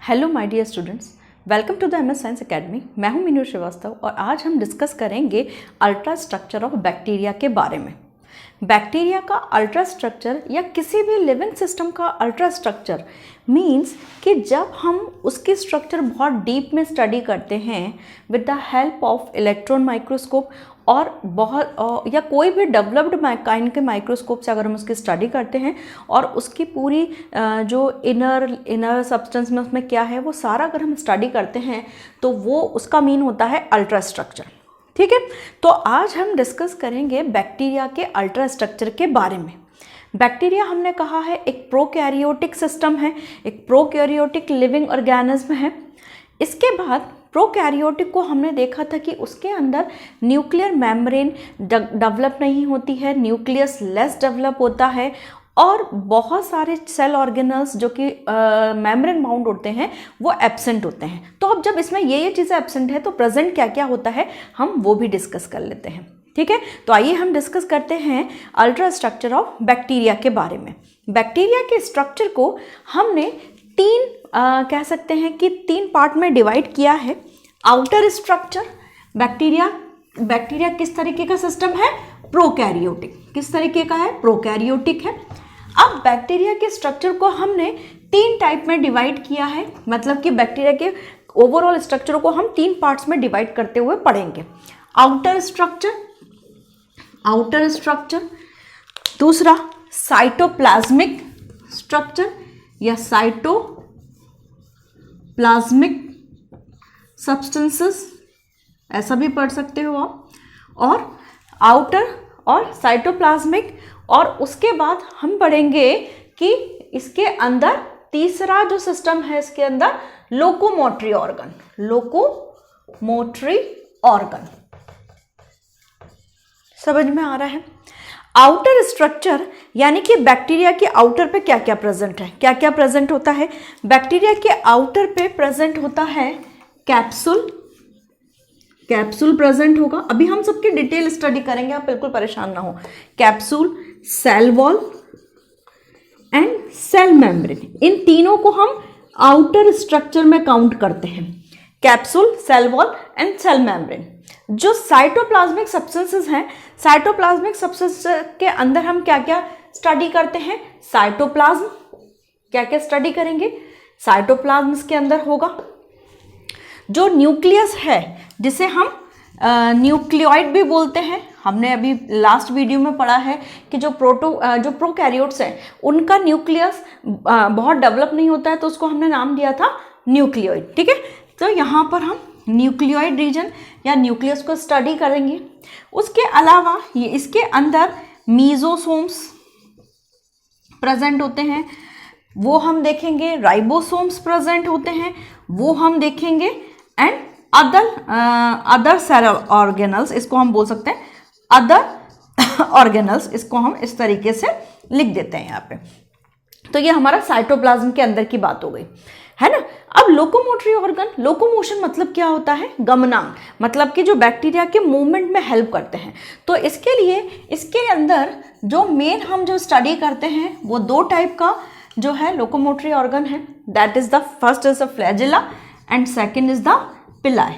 Hello my dear students, welcome to the MS science academy. मैं हूं मीनू श्रीवास्तव और आज हम डिस्कस करेंगे अल्ट्रा स्ट्रक्चर ऑफ बैक्टीरिया के बारे में। बैक्टीरिया का अल्ट्रा स्ट्रक्चर या किसी भी लिविंग सिस्टम का अल्ट्रा स्ट्रक्चर मीन्स कि जब हम उसकी स्ट्रक्चर बहुत डीप में स्टडी करते हैं with the help of electron microscope और बहुत या कोई भी डेवलप्ड काइंड के माइक्रोस्कोप से अगर हम उसकी स्टडी करते हैं और उसकी पूरी जो इनर सब्सटेंस में उसमें क्या है वो सारा अगर हम स्टडी करते हैं तो वो उसका मीन होता है अल्ट्रा स्ट्रक्चर। ठीक है, तो आज हम डिस्कस करेंगे बैक्टीरिया के अल्ट्रा स्ट्रक्चर के बारे में। बैक्टीरिया हमने कहा है एक प्रोकैरियोटिक सिस्टम है, एक प्रोकैरियोटिक लिविंग ऑर्गेनिज्म है। इसके बाद प्रोकैरियोटिक को हमने देखा था कि उसके अंदर न्यूक्लियर मेम्ब्रेन डेवलप नहीं होती है, न्यूक्लियस लेस डेवलप होता है और बहुत सारे सेल ऑर्गेनल्स जो कि मेम्ब्रेन बाउंड होते हैं वो एब्सेंट होते हैं। तो अब जब इसमें ये चीज़ें एब्सेंट है तो प्रेजेंट क्या क्या होता है हम वो भी डिस्कस कर लेते हैं। ठीक है, तो आइए हम डिस्कस करते हैं अल्ट्रा स्ट्रक्चर ऑफ बैक्टीरिया के बारे में। बैक्टीरिया के स्ट्रक्चर को हमने कह सकते हैं कि तीन पार्ट में डिवाइड किया है। आउटर स्ट्रक्चर, बैक्टीरिया किस तरीके का सिस्टम है? प्रोकैरियोटिक। किस तरीके का है? प्रोकैरियोटिक है। अब बैक्टीरिया के स्ट्रक्चर को हमने तीन टाइप में डिवाइड किया है, मतलब कि बैक्टीरिया के ओवरऑल स्ट्रक्चर को हम तीन पार्ट्स में डिवाइड करते हुए पढ़ेंगे। आउटर स्ट्रक्चर, दूसरा साइटोप्लाज्मिक स्ट्रक्चर या साइटोप्लाज्मिक सब्सटेंसेस, ऐसा भी पढ़ सकते हो आप, और आउटर और साइटोप्लाज्मिक। और उसके बाद हम पढ़ेंगे कि इसके अंदर तीसरा जो सिस्टम है इसके अंदर लोकोमोटरी ऑर्गन। समझ में आ रहा है? आउटर स्ट्रक्चर यानी कि बैक्टीरिया के आउटर पे क्या क्या प्रेजेंट है, क्या क्या प्रेजेंट होता है। बैक्टीरिया के आउटर पे प्रेजेंट होता है कैप्सूल प्रेजेंट होगा। अभी हम सबकी डिटेल स्टडी करेंगे, आप बिल्कुल परेशान ना हो। Capsule, cell wall and cell membrane, इन तीनों को हम आउटर स्ट्रक्चर में काउंट करते हैं। Capsule, cell wall and cell membrane. जो साइटोप्लाज्मिक सब्सटेंसेस हैं, साइटोप्लाज्मिक सब्सटेंस के अंदर हम क्या क्या स्टडी करते हैं? साइटोप्लाज्म, क्या क्या स्टडी करेंगे? साइटोप्लाज्म के अंदर होगा। जो न्यूक्लियस है जिसे हम न्यूक्लियोइड भी बोलते हैं, हमने अभी लास्ट वीडियो में पढ़ा है कि जो प्रोकैरियोट्स हैं उनका न्यूक्लियस बहुत डेवलप नहीं होता है तो उसको हमने नाम दिया था न्यूक्लियोइड। ठीक है, तो यहाँ पर हम न्यूक्लियोइड रीजन या न्यूक्लियस को स्टडी करेंगे। उसके अलावा ये इसके अंदर मीजोसोम्स प्रेजेंट होते हैं, वो हम देखेंगे। राइबोसोम्स प्रेजेंट होते हैं, वो हम देखेंगे। एंड अदर सेल ऑर्गेनल्स, इसको हम बोल सकते हैं अदर ऑर्गेनल्स, इसको हम इस तरीके से लिख देते हैं यहाँ पे। तो ये हमारा साइटोप्लाज्म के अंदर की बात हो गई, है ना। अब लोकोमोटरी ऑर्गन, लोकोमोशन मतलब क्या होता है? गमनांक, मतलब कि जो बैक्टीरिया के मूवमेंट में हेल्प करते हैं। तो इसके लिए इसके अंदर जो मेन हम जो स्टडी करते हैं वो दो टाइप का जो है लोकोमोटरी ऑर्गन है। That is the first is the flagella and second is the पिलाई।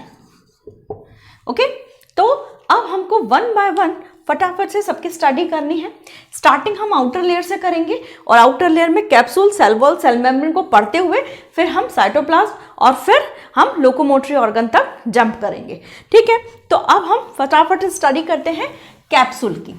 ओके, तो अब हमको वन बाय वन फटाफट से सबकी स्टडी करनी है। स्टार्टिंग हम आउटर लेयर से करेंगे और आउटर लेयर में capsule, cell wall, cell membrane को पढ़ते हुए फिर हम साइटोप्लाज्म और फिर हम लोकोमोटरी ऑर्गन तक जंप करेंगे। ठीक है, तो अब हम फटाफट से स्टडी करते हैं कैप्सूल की।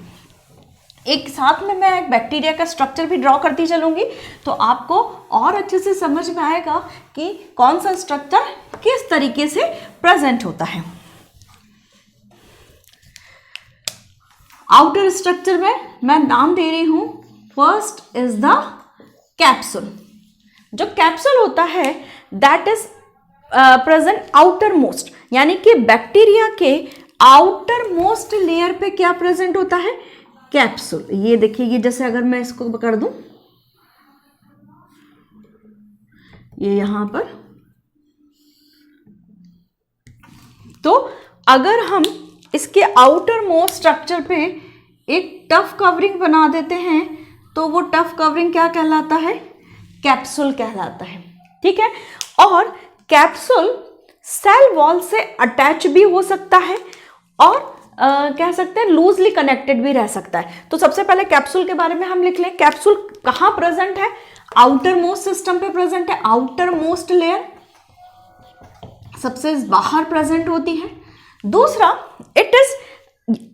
एक साथ में मैं एक बैक्टीरिया का स्ट्रक्चर भी ड्रॉ करती चलूंगी तो आपको और अच्छे से समझ में आएगा कि कौन सा स्ट्रक्चर किस तरीके से प्रेजेंट होता है। आउटर स्ट्रक्चर में मैं नाम दे रही हूं, फर्स्ट इज द कैप्सूल। जो कैप्सूल होता है that is present outer most, यानी कि बैक्टीरिया के आउटर मोस्ट लेयर पे क्या प्रेजेंट होता है? कैप्सूल। ये देखिए, ये जैसे अगर मैं इसको कर दूं, ये यहां पर, तो अगर हम इसके आउटर मोस्ट स्ट्रक्चर पे एक टफ कवरिंग बना देते हैं तो वो टफ कवरिंग क्या कहलाता है? कैप्सूल कहलाता है। ठीक है, और कैप्सूल सेल वॉल से अटैच भी हो सकता है और कह सकते हैं लूजली कनेक्टेड भी रह सकता है। तो सबसे पहले कैप्सूल के बारे में हम लिख लें। कैप्सूल कहाँ प्रेजेंट है? आउटर मोस्ट सिस्टम पे प्रेजेंट है। आउटर मोस्ट लेयर सबसे बाहर प्रेजेंट होती है। दूसरा, it is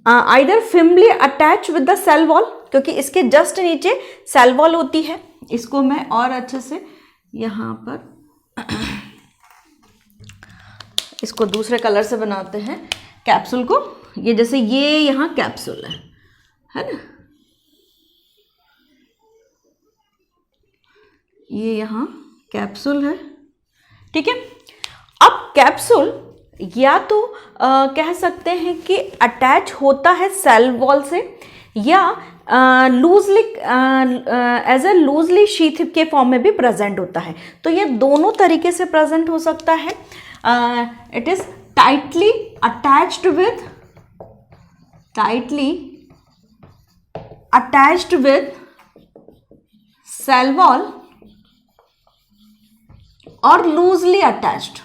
either firmly attach with the cell wall, क्योंकि इसके जस्ट नीचे सेल वॉल होती है। इसको मैं और अच्छे से यहाँ पर इसको दूसरे कलर से बनाते हैं कैप्सूल को। ये जैसे ये यहाँ कैप्सूल है ना, ये यहाँ कैप्सूल है, ठीक है। अब कैप्सूल या तो कह सकते हैं कि अटैच होता है सेल वॉल से, या loosely as a loosely sheath के फॉर्म में भी प्रेजेंट होता है। तो ये दोनों तरीके से प्रेजेंट हो सकता है। It is tightly attached with cell wall और लूजली अटैच्ड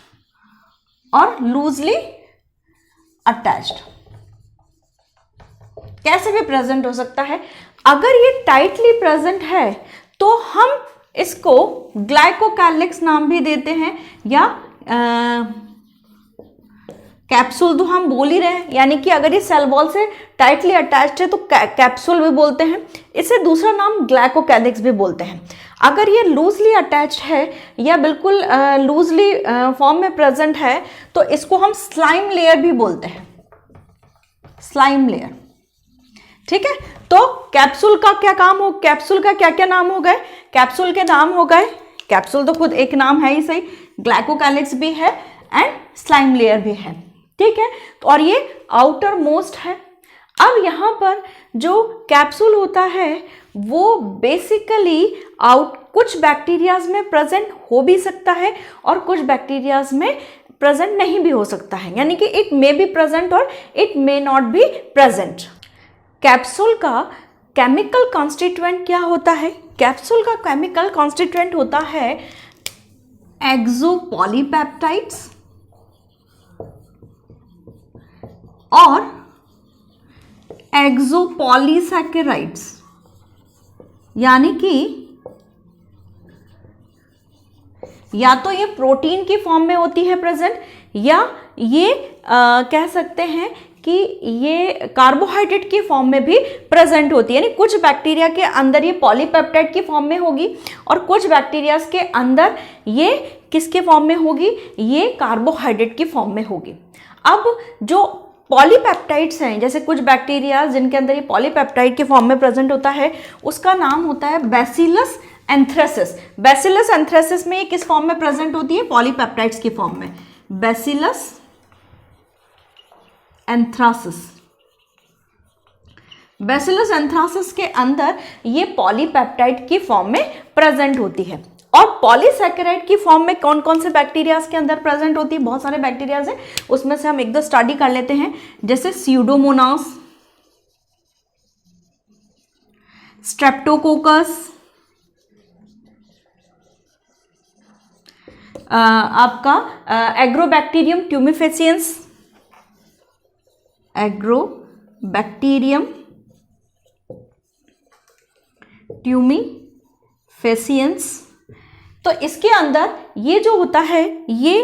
कैसे भी प्रेजेंट हो सकता है। अगर ये टाइटली प्रेजेंट है तो हम इसको ग्लाइकोकैलिक्स नाम भी देते हैं, या कैप्सूल तो हम बोल ही रहे हैं, यानी कि अगर ये सेल वॉल से टाइटली अटैच्ड है तो कैप्सूल भी बोलते हैं। इसे दूसरा नाम ग्लाइकोकैलिक्स भी बोलते हैं। अगर ये लूजली अटैच्ड है या बिल्कुल लूजली फॉर्म में प्रेजेंट है तो इसको हम स्लाइम लेयर भी बोलते हैं, स्लाइम लेयर, ठीक है। तो कैप्सूल का क्या काम हो, कैप्सूल का क्या क्या नाम हो गए? कैप्सूल के नाम हो गए, कैप्सूल तो खुद एक नाम है ही सही, ग्लाइकोकैलिक्स भी है एंड स्लाइम लेयर भी है, ठीक है। तो और ये आउटर मोस्ट है। अब यहाँ पर जो कैप्सूल होता है वो बेसिकली कुछ बैक्टीरियाज में प्रेजेंट हो भी सकता है और कुछ बैक्टीरियाज में प्रेजेंट नहीं भी हो सकता है, यानी कि इट मे बी प्रेजेंट और it may not be present. Capsule का केमिकल कॉन्स्टिट्यूएंट क्या होता है? कैप्सूल का केमिकल कॉन्स्टिट्यूएंट होता है एक्सोपॉलीपेप्टाइड्स और एक्सोपॉलीसैकेराइड्स, यानी कि या तो ये प्रोटीन की फॉर्म में होती है प्रेजेंट, या ये कह सकते हैं कि ये कार्बोहाइड्रेट की फॉर्म में भी प्रेजेंट होती है। यानी कुछ बैक्टीरिया के अंदर ये पॉलीपेप्टाइड की फॉर्म में होगी और कुछ बैक्टीरियाज के अंदर ये किसके फॉर्म में होगी? ये कार्बोहाइड्रेट की फॉर्म में होगी। अब जो पॉलीपेप्टाइड्स हैं, जैसे कुछ बैक्टीरिया जिनके अंदर ये पॉलीपेप्टाइड के फॉर्म में प्रेजेंट होता है, उसका नाम होता है बैसिलस एंथ्रेसिस। बैसिलस एंथ्रेसिस में ये किस फॉर्म में प्रेजेंट होती है? पॉलीपेप्टाइड्स की फॉर्म में, बैसिलस एंथ्रासिस। बैसिलस एंथ्रासिस के अंदर ये पॉलीपेप्टाइड की फॉर्म में प्रेजेंट होती है। और पॉलीसैकेराइड की फॉर्म में कौन कौन से बैक्टीरियाज के अंदर प्रेजेंट होती है? बहुत सारे बैक्टीरियाज हैं, उसमें से हम एक दो स्टडी कर लेते हैं, जैसे स्यूडोमोनास, स्ट्रेप्टोकोकस, आपका एग्रोबैक्टीरियम ट्यूमिफेसियंस, एग्रोबैक्टीरियम ट्यूमिफेसियंस। तो इसके अंदर ये जो होता है ये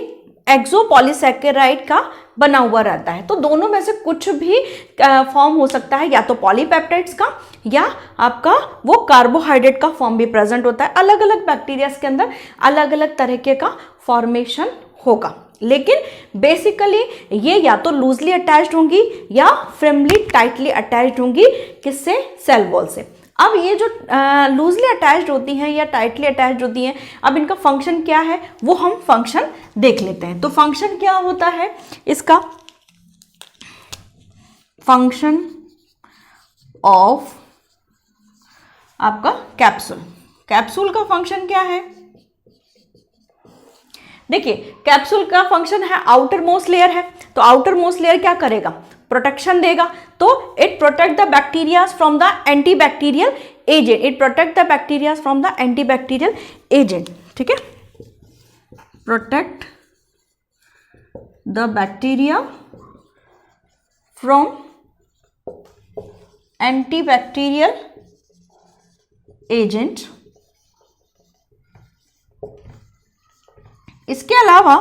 एक्सोपॉलीसैकेराइड का बना हुआ रहता है। तो दोनों में से कुछ भी फॉर्म हो सकता है, या तो पॉलीपेप्टाइड्स का या आपका वो कार्बोहाइड्रेट का फॉर्म भी प्रेजेंट होता है। अलग अलग बैक्टीरियाज के अंदर अलग अलग तरीके का फॉर्मेशन होगा, लेकिन बेसिकली ये या तो लूजली अटैच्ड होंगी या फिर्मली टाइटली अटैच्ड होंगी, किससे? सेल वॉल से। अब ये जो लूजली अटैच्ड होती हैं या टाइटली अटैच्ड होती हैं, अब इनका फंक्शन क्या है वो हम फंक्शन देख लेते हैं। तो फंक्शन क्या होता है इसका? फंक्शन ऑफ आपका कैप्सूल। कैप्सूल का फंक्शन क्या है? देखिए, कैप्सूल का फंक्शन है आउटर मोस्ट लेयर है, तो आउटर मोस्ट लेयर क्या करेगा? प्रोटेक्शन देगा। तो it protect the bacteria from the antibacterial agent, it protect the bacteria from the antibacterial agent, ठीक है। protect the bacteria from antibacterial agent. इसके अलावा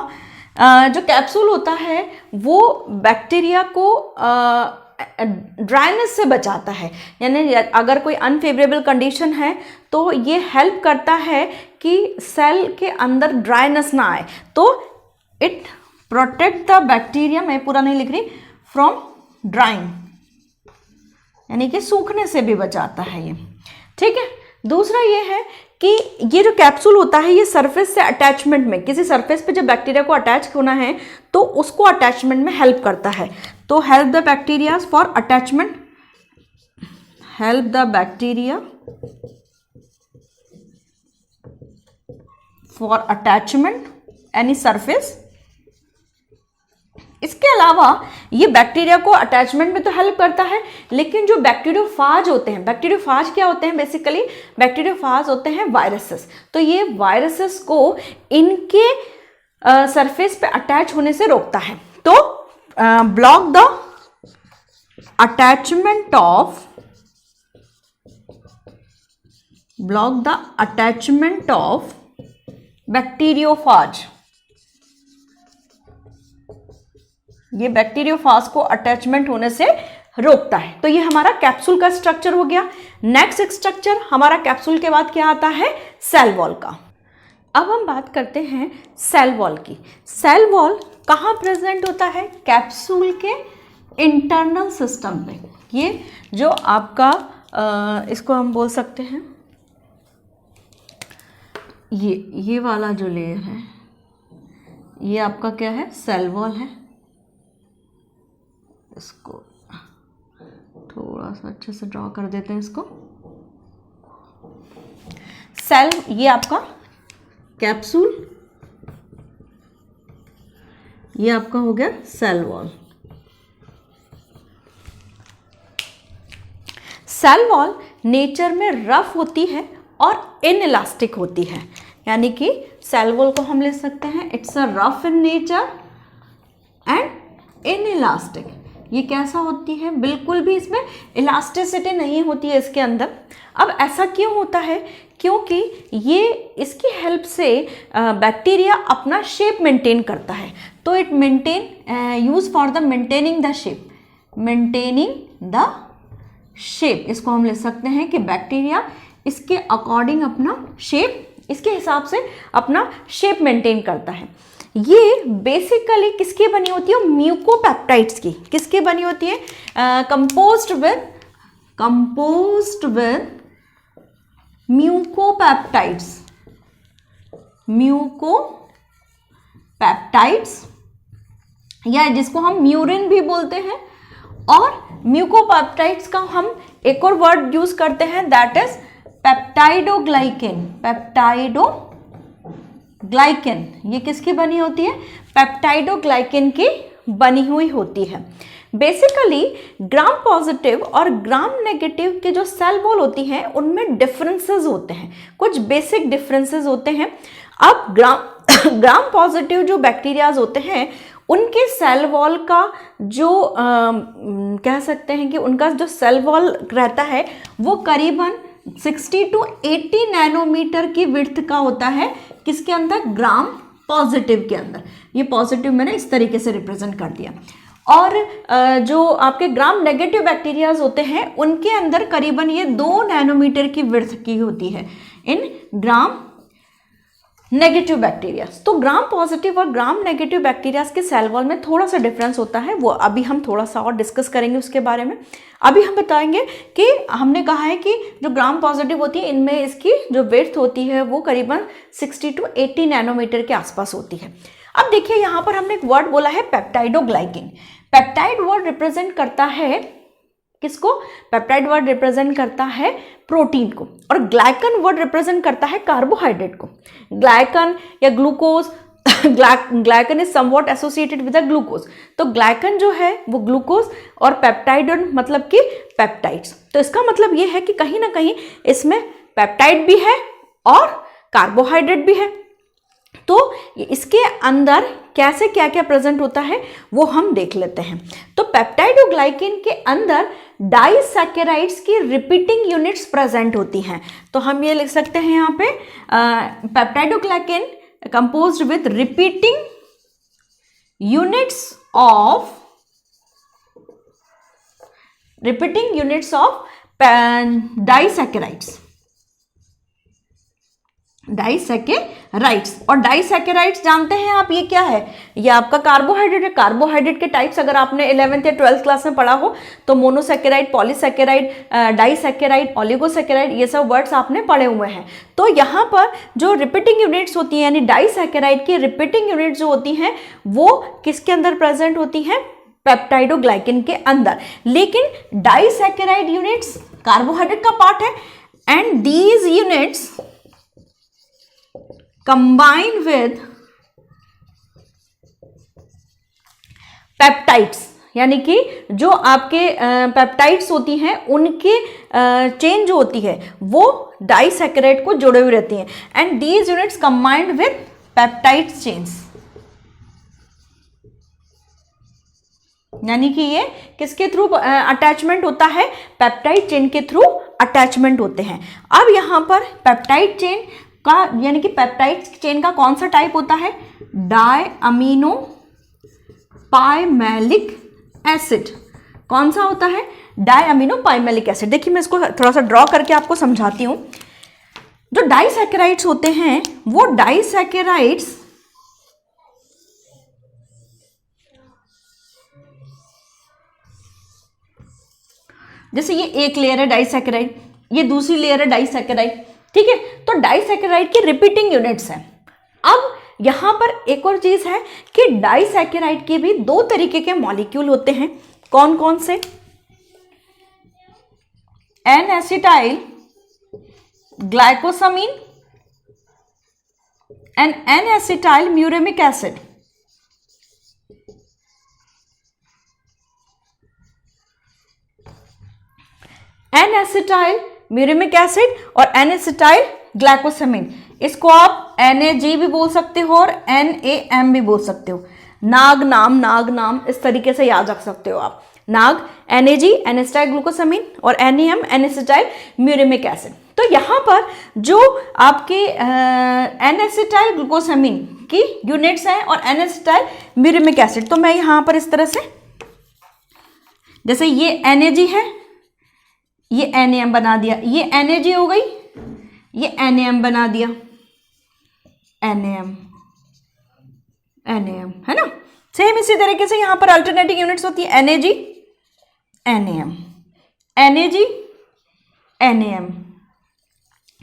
जो कैप्सूल होता है वो बैक्टीरिया को ड्राइनेस से बचाता है, यानी अगर कोई अनफेवरेबल कंडीशन है तो ये हेल्प करता है कि सेल के अंदर ड्राइनेस ना आए, तो इट प्रोटेक्ट द बैक्टीरिया, मैं पूरा नहीं लिख रही, फ्रॉम ड्राइंग, यानी कि सूखने से भी बचाता है ये, ठीक है। दूसरा ये है कि ये जो कैप्सूल होता है ये सरफेस से अटैचमेंट में, किसी सरफेस पे जब बैक्टीरिया को अटैच होना है तो उसको अटैचमेंट में हेल्प करता है, तो help the bacteria for attachment, help the bacteria for attachment any surface. इसके अलावा ये बैक्टीरिया को अटैचमेंट में तो हेल्प करता है, लेकिन जो बैक्टीरियोफाज होते हैं, बैक्टीरियोफाज क्या होते हैं बेसिकली, बैक्टीरियोफाज होते हैं वायरसेस, तो ये वायरसेस को इनके सरफेस पे अटैच होने से रोकता है, तो block the attachment of bacteriophage, ये बैक्टीरियोफाज को अटैचमेंट होने से रोकता है। तो ये हमारा कैप्सूल का स्ट्रक्चर हो गया। नेक्स्ट स्ट्रक्चर हमारा कैप्सूल के बाद क्या आता है, सेल वॉल का। अब हम बात करते हैं सेल वॉल की। सेल वॉल कहाँ प्रेजेंट होता है, कैप्सूल के इंटरनल सिस्टम पे। ये जो आपका इसको हम बोल सकते हैं, ये वाला जो लेयर है ये आपका क्या है, सेल वॉल है। इसको थोड़ा सा अच्छे से ड्रॉ कर देते हैं इसको। सेल, ये आपका कैप्सूल, ये आपका हो गया cell wall. Cell wall nature में रफ होती है और इनइलास्टिक होती है, यानी कि सेल वॉल को हम ले सकते हैं it's a rough in nature and inelastic. ये कैसा होती है, बिल्कुल भी इसमें इलास्टिसिटी नहीं होती है इसके अंदर। अब ऐसा क्यों होता है, क्योंकि ये इसकी हेल्प से बैक्टीरिया अपना शेप मेंटेन करता है, तो it maintain use for the maintaining the shape, maintaining the shape. इसको हम ले सकते हैं कि बैक्टीरिया इसके अकॉर्डिंग अपना शेप, इसके हिसाब से अपना शेप मेंटेन करता है। ये बेसिकली किसकी बनी होती है, म्यूकोपेप्टाइड्स की। किसकी बनी होती है, कंपोज्ड विद म्यूकोपेप्टाइड्स, या जिसको हम म्यूरिन भी बोलते हैं। और म्यूकोपेप्टाइड्स का हम एक और वर्ड यूज करते हैं, दैट इज पेप्टाइडोग्लाइकेन। पेप्टाइडोग्लाइकेन ये किसकी बनी होती है, पेप्टाइडोग्लाइकेन की बनी हुई होती है। बेसिकली ग्राम पॉजिटिव और ग्राम नेगेटिव के जो सेल वॉल होती हैं उनमें डिफरेंसेस होते हैं, कुछ बेसिक डिफरेंसेस होते हैं। अब ग्राम पॉजिटिव जो बैक्टीरियाज होते हैं उनके सेल वॉल का जो कह सकते हैं कि उनका जो सेल वॉल रहता है वो करीबन 60 to 80 नैनोमीटर की विड्थ का होता है। किसके अंदर, ग्राम पॉजिटिव के अंदर। ये पॉजिटिव मैंने इस तरीके से रिप्रेजेंट कर दिया। और जो आपके ग्राम नेगेटिव बैक्टीरियाज होते हैं उनके अंदर करीबन ये 2 नैनोमीटर की विड्थ की होती है इन ग्राम नेगेटिव बैक्टीरियाज। तो ग्राम पॉजिटिव और ग्राम नेगेटिव बैक्टीरियाज के सेल वॉल में थोड़ा सा डिफरेंस होता है, वो अभी हम थोड़ा सा और डिस्कस करेंगे उसके बारे में। अभी हम बताएंगे कि हमने कहा है कि जो ग्राम पॉजिटिव होती है इनमें इसकी जो विड्थ होती है वो करीबन 60 to 80 नैनोमीटर के आसपास होती है। अब देखिए यहाँ पर हमने एक वर्ड बोला है पेप्टाइडोग्लाइकेन। पेप्टाइड वर्ड रिप्रेजेंट करता है किसको, पेप्टाइड वर्ड रिप्रेजेंट करता है प्रोटीन को, और ग्लाइकन वर्ड रिप्रेजेंट करता है कार्बोहाइड्रेट को। ग्लाइकन या glucose, glycan is somewhat associated with the glucose, तो ग्लाइकन जो है वो ग्लूकोज और पेप्टाइड मतलब कि पेप्टाइड्स। तो इसका मतलब ये है कि कहीं ना कहीं इसमें पेप्टाइड भी है और कार्बोहाइड्रेट भी है। तो इसके अंदर कैसे क्या क्या प्रेजेंट होता है वो हम देख लेते हैं। तो पेप्टाइडोग्लाइकेन के अंदर डाइसैकेराइड्स की रिपीटिंग यूनिट्स प्रेजेंट होती हैं। तो हम ये लिख सकते हैं यहाँ पे peptidoglycan composed with repeating units of disaccharides और डाइसैकेराइड्स जानते हैं आप, ये क्या है? ये आपका कार्बोहाइड्रेट है। कार्बोहाइड्रेट के टाइप्स अगर आपने 11th या 12th क्लास में पढ़ा हो तो मोनोसैकेराइड, पॉलीसैकेराइड, डाइसैकेराइड, ओलिगोसैकेराइड, ये सब वर्ड्स आपने पढ़े हुए हैं। तो यहाँ पर जो रिपीटिंग यूनिट्स होती हैं यानी डाइसैकेराइड की रिपीटिंग यूनिट्स जो होती हैं वो किसके अंदर प्रेजेंट होती हैं? पेप्टाइडोग्लाइकेन के अंदर। लेकिन डाइसैकेराइड यूनिट्स कार्बोहाइड्रेट का पार्ट है and these units combine with peptides, यानी कि जो आपके पेप्टाइड्स होती हैं उनके चेन जो होती है वो डाइसैकेराइड को जुड़े हुए रहती हैं and these units combined with peptide chains, यानी कि ये किसके थ्रू अटैचमेंट होता है? पेप्टाइड चेन के थ्रू अटैचमेंट होते हैं। अब यहां पर पेप्टाइड चेन का यानी कि पेप्टाइड चेन का कौन सा टाइप होता है? डायअमीनो पाइमेलिक एसिड। कौन सा होता है? डायअमीनो पाइमेलिक एसिड। देखिए मैं इसको थोड़ा सा ड्रॉ करके आपको समझाती हूं। जो डाइसैकेराइड्स होते हैं वो डाइसैकेराइड्स जैसे ये एक लेयर है डाइसैकेराइड, ये दूसरी लेयर है डाइसैकेराइड, ठीक है। तो डाइसैकेराइड की रिपीटिंग यूनिट्स हैं। अब यहां पर एक और चीज है कि डाइसैकेराइड के भी दो तरीके के मॉलिक्यूल होते हैं। कौन कौन से? N acetyl glucosamine and N acetyl muramic acid. N acetyl muramic acid और एन एसिटाइल ग्लाइकोसामीन, इसको आप NAG भी बोल सकते हो और NAM भी बोल सकते हो। नाग नाम इस तरीके से याद रख सकते हो आप। NAG NAG N acetyl glucosamine और NAM N acetyl muramic acid. तो यहाँ पर जो आपके एन एसिटाइल ग्लूकोसामीन की यूनिट्स हैं और एन एसिटाइल म्यूरेमिक एसिड, तो मैं यहाँ पर इस तरह से जैसे ये NAG है, ये NAM बना दिया, ये NAG हो गई, ये NAM बना दिया, NAM है ना। सेम इसी तरीके से यहां पर अल्टरनेटिंग यूनिट्स होती है NAG NAM NAG NAM,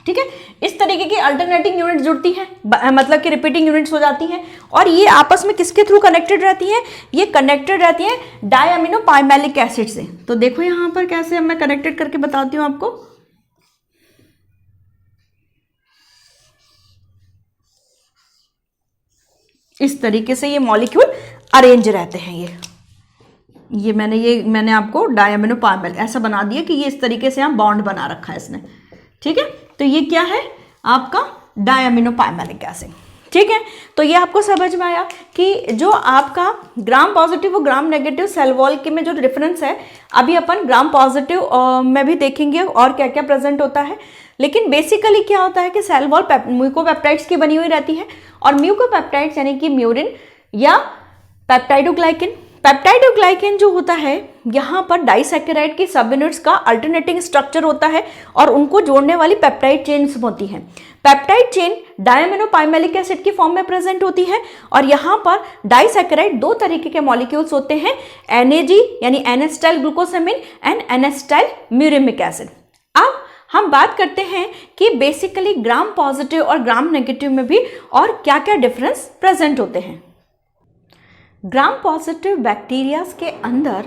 ठीक है। इस तरीके की अल्टरनेटिंग यूनिट जुड़ती हैं, मतलब कि रिपीटिंग यूनिट्स हो जाती हैं और ये आपस में किसके थ्रू कनेक्टेड रहती हैं? ये कनेक्टेड रहती हैं डायअमीनो पाइमेलिक एसिड से। तो देखो यहां पर कैसे मैं कनेक्टेड करके बताती हूं आपको। इस तरीके से ये मॉलिक्यूल अरेंज रहते हैं। ये मैंने आपको डायअमीनो पाइमेलिक ऐसा बना दिया कि ये इस तरीके से यहाँ बॉन्ड बना रखा है इसने, ठीक है। तो ये क्या है? आपका डायअमीनो पाइमेलिक एसिड, ठीक है। तो ये आपको समझ में आया कि जो आपका ग्राम पॉजिटिव और ग्राम नेगेटिव सेल वॉल के में जो डिफरेंस है, अभी अपन ग्राम पॉजिटिव में भी देखेंगे और क्या क्या प्रेजेंट होता है। लेकिन बेसिकली क्या होता है कि सेल वॉल म्यूकोपेप्टाइड्स की बनी हुई रहती है और म्यूकोपेप्टाइड्स यानी कि म्यूरिन या पेप्टाइडोग्लाइकेन। पेप्टाइडोग्लाइकेन जो होता है यहाँ पर डाइसैकेराइड की सब यूनिट्स का अल्टरनेटिंग स्ट्रक्चर होता है और उनको जोड़ने वाली पेप्टाइड चेन्स होती हैं। पेप्टाइड चेन डायअमीनो पाइमेलिक एसिड की फॉर्म में प्रेजेंट होती है और यहाँ पर डाइसैकेराइड दो तरीके के मॉलिक्यूल्स होते हैं, NAG यानी N acetyl glucosamine and N acetyl muramic acid. अब हम बात करते हैं कि बेसिकली ग्राम पॉजिटिव और ग्राम नेगेटिव में भी और क्या क्या डिफरेंस प्रेजेंट होते हैं। ग्राम पॉजिटिव बैक्टीरियाज के अंदर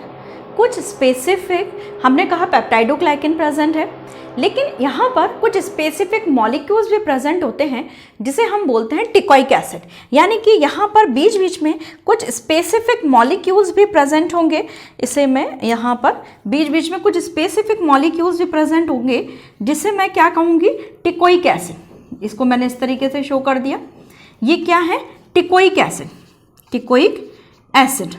कुछ स्पेसिफिक, हमने कहा पेप्टाइडोग्लाइकेन प्रेजेंट है, लेकिन यहाँ पर कुछ स्पेसिफिक मॉलिक्यूल्स भी प्रेजेंट होते हैं जिसे हम बोलते हैं टिकोइक एसिड। यानी कि यहाँ पर बीच बीच में कुछ स्पेसिफिक मॉलिक्यूल्स भी प्रेजेंट होंगे। इसे मैं यहाँ पर बीच बीच में कुछ स्पेसिफिक मॉलिक्यूल्स भी प्रेजेंट होंगे जिसे मैं क्या कहूँगी? Teichoic acid. इसको मैंने इस तरीके से शो कर दिया। ये क्या है? Teichoic acid. Teichoic acid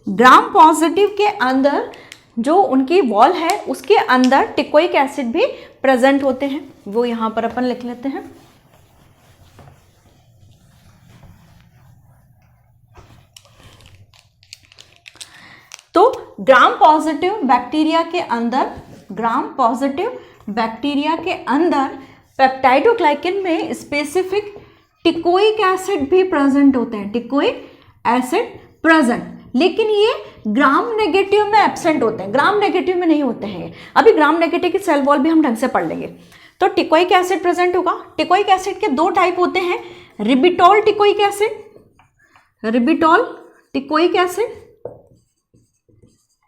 gram positive के अंदर जो उनकी वॉल है उसके अंदर टिकोइक एसिड भी प्रेजेंट होते हैं, वो यहां पर अपन लिख लेते हैं। तो ग्राम पॉजिटिव बैक्टीरिया के अंदर, ग्राम पॉजिटिव बैक्टीरिया के अंदर पेप्टाइडोग्लाइकन में स्पेसिफिक टिकोइक एसिड भी प्रेजेंट होते हैं, टिकोइक एसिड प्रेजेंट, लेकिन ये ग्राम नेगेटिव में एब्सेंट होते हैं, ग्राम नेगेटिव में नहीं होते हैं। अभी ग्राम नेगेटिव की सेल वॉल भी हम ढंग से पढ़ लेंगे। तो टिकोइक एसिड प्रेजेंट होगा। टिकोइक एसिड के दो टाइप होते हैं, रिबिटॉल टिकोइक एसिड, रिबिटॉल टिकोइक एसिड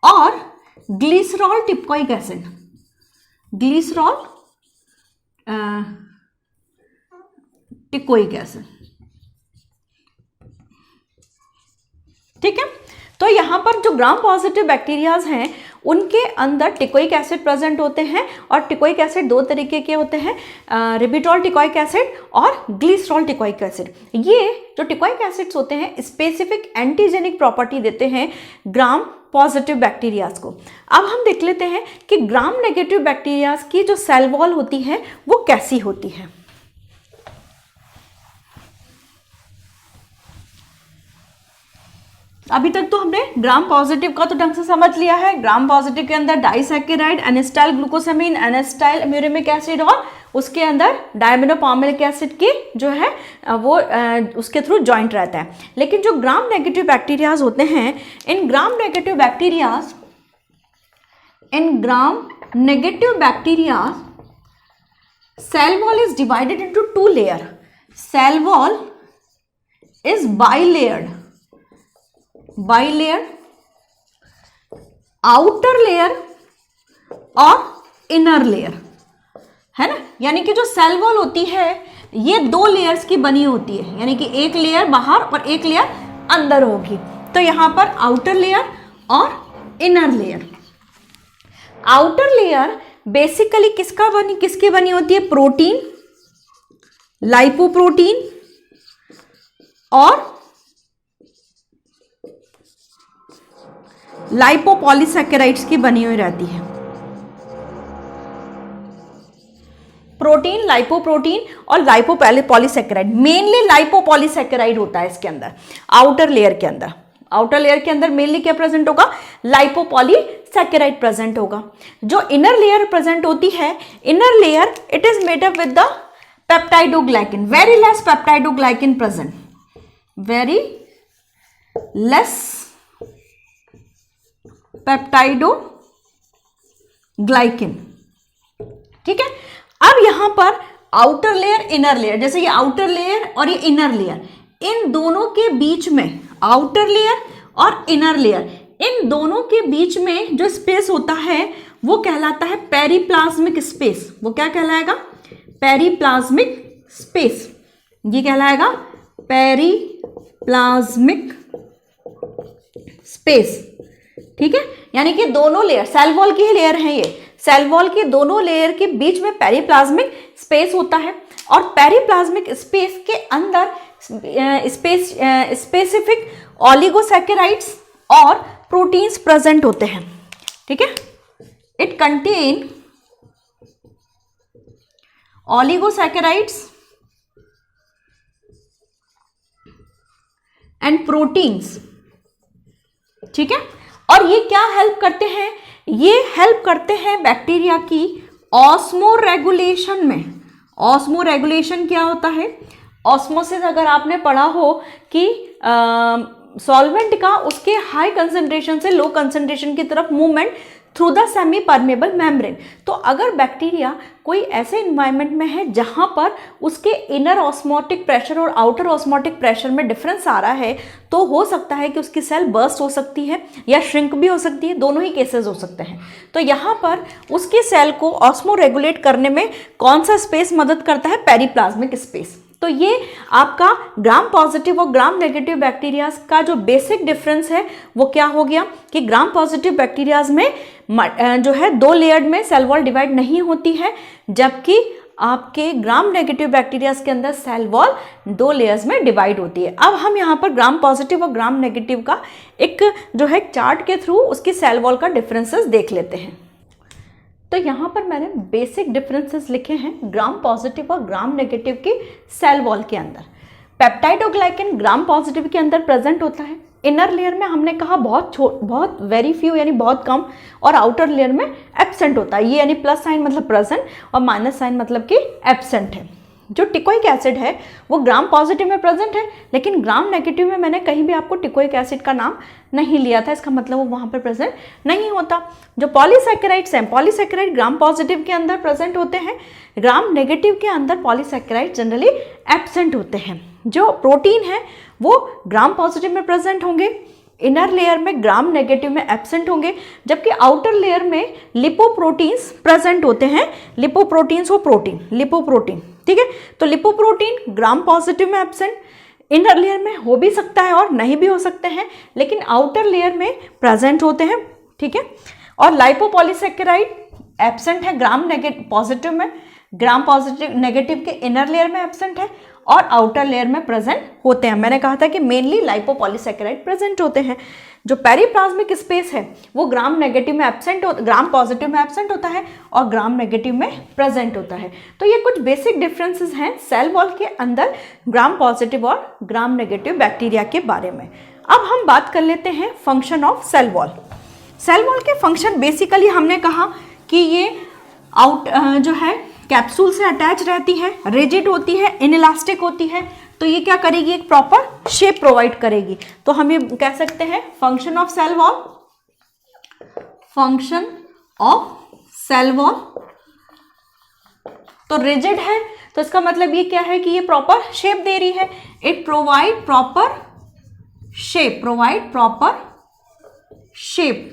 और glycerol teichoic acid, glycerol teichoic acid. ठीक है, तो यहां पर जो ग्राम पॉजिटिव बैक्टीरियाज हैं उनके अंदर टिकोइक एसिड प्रेजेंट होते हैं, और टिकोइक एसिड दो तरीके के होते हैं, रिबिटॉल टिकोइक एसिड और ग्लिसरॉल टिकोइक एसिड। ये जो टिकोइक एसिड्स होते हैं स्पेसिफिक एंटीजेनिक प्रॉपर्टी देते हैं ग्राम पॉजिटिव बैक्टीरियाज को। अब हम देख लेते हैं कि ग्राम नेगेटिव बैक्टीरियाज की जो सेल वॉल होती है वो कैसी होती है। अभी तक तो हमने ग्राम पॉजिटिव का तो ढंग से समझ लिया है। ग्राम पॉजिटिव के अंदर डाइसैकेराइड, एनेस्टाइल ग्लूकोसामीन, एनेस्टाइल म्यूरिमिक एसिड और उसके अंदर डायमिनोपार्मिलिक एसिड की जो है वो उसके थ्रू जॉइंट रहता है। लेकिन जो ग्राम नेगेटिव बैक्टीरियाज होते हैं, in gram negative bacterias, in gram negative bacterias cell wall is divided into two layer. Cell wall is bilayered, bilayer, outer layer और इनर लेयर, है ना। यानी कि जो सेल वॉल होती है ये दो लेयर्स की बनी होती है, यानी कि एक लेयर बाहर और एक लेयर अंदर होगी। तो यहां पर आउटर लेयर और inner layer. Outer layer basically किसकी बनी होती है? प्रोटीन, लाइपोप्रोटीन और लाइपोपॉलीसैकेराइड्स की बनी हुई रहती है। प्रोटीन, लाइपोप्रोटीन और लाइपोपॉलीसैकेराइड, मेनली लाइपोपॉलीसैकेराइड होता है इसके अंदर, आउटर लेयर के अंदर। आउटर लेयर के अंदर मेनली क्या प्रेजेंट होगा? लाइपोपॉलीसैकेराइड प्रेजेंट होगा। जो इनर लेयर प्रेजेंट होती है, inner layer it is made up with the peptidoglycan, very less peptidoglycan present, very less peptidoglycan. ठीक है, अब यहां पर आउटर लेयर, इनर लेयर, जैसे ये आउटर लेयर और ये इनर लेयर, इन दोनों के बीच में, आउटर लेयर और इनर लेयर, इन दोनों के बीच में जो स्पेस होता है वो कहलाता है पेरिप्लाज्मिक स्पेस। वो क्या कहलाएगा? Periplasmic space. ये कहलाएगा पेरिप्लाज्मिक स्पेस। ठीक है, यानी कि दोनों लेयर, सेल वॉल की ही लेयर है ये, सेल वॉल के दोनों लेयर के बीच में पेरिप्लाज्मिक स्पेस होता है, और पेरिप्लाज्मिक स्पेस के अंदर स्पेसिफिक ओलिगोसैकेराइड्स और प्रोटीन्स प्रेजेंट होते हैं। ठीक है, it contain oligosaccharides and proteins. ठीक है, और ये क्या हेल्प करते हैं? ये हेल्प करते हैं बैक्टीरिया की ऑस्मो रेगुलेशन में। ऑस्मो रेगुलेशन क्या होता है? ऑस्मोसिस अगर आपने पढ़ा हो कि सॉल्वेंट का उसके हाई कंसंट्रेशन से लो कंसंट्रेशन की तरफ movement through the semi permeable membrane. तो अगर बैक्टीरिया कोई ऐसे इन्वायरमेंट में है जहां पर उसके इनर ऑस्मोटिक प्रेशर और आउटर ऑस्मोटिक प्रेशर में डिफरेंस आ रहा है, तो हो सकता है कि उसकी सेल बर्स्ट हो सकती है या श्रिंक भी हो सकती है, दोनों ही केसेस हो सकते हैं। तो यहाँ पर उसकी सेल को ऑस्मो रेगुलेट करने में कौन सा स्पेस मदद करता है? Periplasmic space. तो ये आपका ग्राम पॉजिटिव और ग्राम नेगेटिव बैक्टीरियाज का जो बेसिक डिफरेंस है वो क्या हो गया कि ग्राम पॉजिटिव बैक्टीरियाज में जो है दो लेयर्ड में सेल वॉल डिवाइड नहीं होती है, जबकि आपके ग्राम नेगेटिव बैक्टीरियाज के अंदर सेल वॉल 2 लेयर्स में डिवाइड होती है। अब हम यहाँ पर ग्राम पॉजिटिव और ग्राम नेगेटिव का एक जो है चार्ट के थ्रू उसकी सेल वॉल का डिफरेंसेस देख लेते हैं। तो यहाँ पर मैंने बेसिक डिफरेंसेस लिखे हैं ग्राम पॉजिटिव और ग्राम नेगेटिव की सेल वॉल के अंदर। पेप्टाइडोग्लाइकन ग्राम पॉजिटिव के अंदर प्रेजेंट होता है, इनर लेयर में हमने कहा बहुत वेरी फ्यू यानी बहुत कम, और आउटर लेयर में एब्सेंट होता है। ये यानी प्लस साइन मतलब प्रेजेंट और माइनस साइन मतलब कि एब्सेंट है। जो टिकोइक एसिड है वो ग्राम पॉजिटिव में प्रेजेंट है, लेकिन ग्राम नेगेटिव में मैंने कहीं भी आपको टिकोइक एसिड का नाम नहीं लिया था, इसका मतलब वो वहाँ पर प्रेजेंट नहीं होता। जो पॉलीसैकेराइड्स हैं, पॉलीसैकेराइड ग्राम पॉजिटिव के अंदर प्रेजेंट होते हैं, ग्राम नेगेटिव के अंदर पॉलीसैकेराइड जनरली एब्सेंट होते हैं। जो प्रोटीन है वो ग्राम पॉजिटिव में प्रेजेंट होंगे, इनर लेयर में ग्राम नेगेटिव में एब्सेंट होंगे, जबकि आउटर लेयर में लिपोप्रोटीन्स प्रेजेंट होते हैं। लिपोप्रोटीन्स वो प्रोटीन, लिपोप्रोटीन, ठीक है। तो लिपोप्रोटीन ग्राम पॉजिटिव में एब्सेंट, इनर लेयर में हो भी सकता है और नहीं भी हो सकते हैं, लेकिन आउटर लेयर में प्रेजेंट होते हैं, ठीक है। और लाइपोपॉलीसैकेराइड एब्सेंट है ग्राम पॉजिटिव में, ग्राम पॉजिटिव नेगेटिव के इनर लेयर में एब्सेंट है और आउटर लेयर में प्रेजेंट होते हैं। मैंने कहा था कि मेनली लाइपोपॉलीसैकेराइड प्रेजेंट होते हैं। जो पेरीप्लाज्मिक स्पेस है वो ग्राम नेगेटिव में ग्राम पॉजिटिव में एब्सेंट होता है और ग्राम नेगेटिव में प्रेजेंट होता है। तो ये कुछ बेसिक डिफरेंसेस हैं सेल वॉल के अंदर ग्राम पॉजिटिव और ग्राम नेगेटिव बैक्टीरिया के बारे में। अब हम बात कर लेते हैं function of cell wall. Cell wall के फंक्शन बेसिकली हमने कहा कि ये जो है कैप्सूल से अटैच रहती है, रिजिड होती है, इनइलास्टिक होती है, तो ये क्या करेगी, एक प्रॉपर शेप प्रोवाइड करेगी। तो हम ये कह सकते हैं function of cell wall, function of cell wall. तो रिजिड है तो इसका मतलब ये क्या है कि ये प्रॉपर शेप दे रही है, it provide proper shape, provide proper shape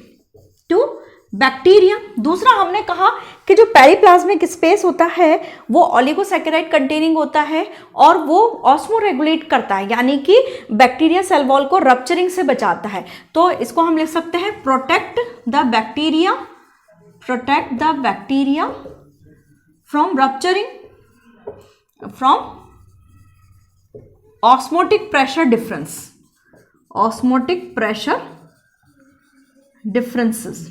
to bacteria. दूसरा हमने कहा कि जो पेरिप्लाज्मिक स्पेस होता है वो ओलिगोसैकेराइड कंटेनिंग होता है और वो ऑस्मोरेगुलेट करता है, यानी कि बैक्टीरिया सेल वॉल को रप्चरिंग से बचाता है। तो इसको हम लिख सकते हैं protect the bacteria from rupturing, from osmotic pressure difference, osmotic pressure differences,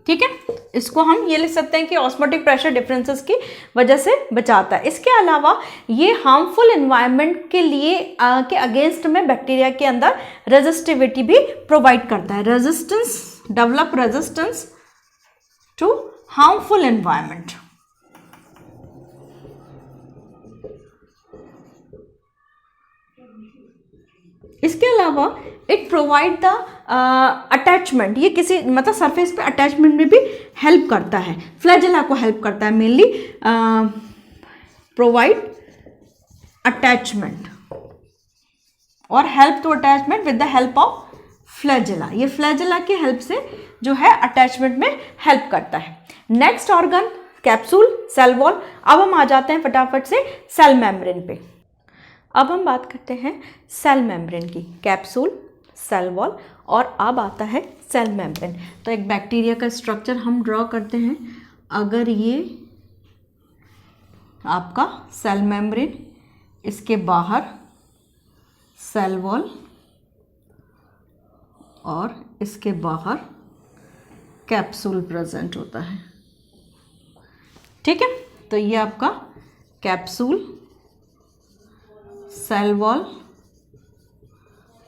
ठीक है। इसको हम ये लिख सकते हैं कि ऑस्मोटिक प्रेशर डिफरेंसेस की वजह से बचाता है। इसके अलावा ये हार्मफुल एनवायरनमेंट के लिए के अगेंस्ट में बैक्टीरिया के अंदर रेजिस्टिविटी भी प्रोवाइड करता है, resistance, develop resistance to harmful environment. इसके अलावा इट प्रोवाइड द अटैचमेंट, ये किसी मतलब सरफेस पे अटैचमेंट में भी हेल्प करता है, फ्लैजेला को हेल्प करता है, मेनली प्रोवाइड अटैचमेंट और help to attachment with the help of flagella. ये फ्लैजेला की हेल्प से जो है अटैचमेंट में हेल्प करता है। Next organ capsule, cell wall. अब हम आ जाते हैं फटाफट से सेल मेम्ब्रेन पे। अब हम बात करते हैं सेल मेम्ब्रेन की, कैप्सूल, सेल वॉल और अब आता है सेल मेम्ब्रेन। तो एक बैक्टीरिया का स्ट्रक्चर हम ड्रॉ करते हैं। अगर ये आपका सेल मेम्ब्रेन, इसके बाहर सेल वॉल और इसके बाहर कैप्सूल प्रेजेंट होता है, ठीक है। तो ये आपका कैप्सूल, सेल वॉल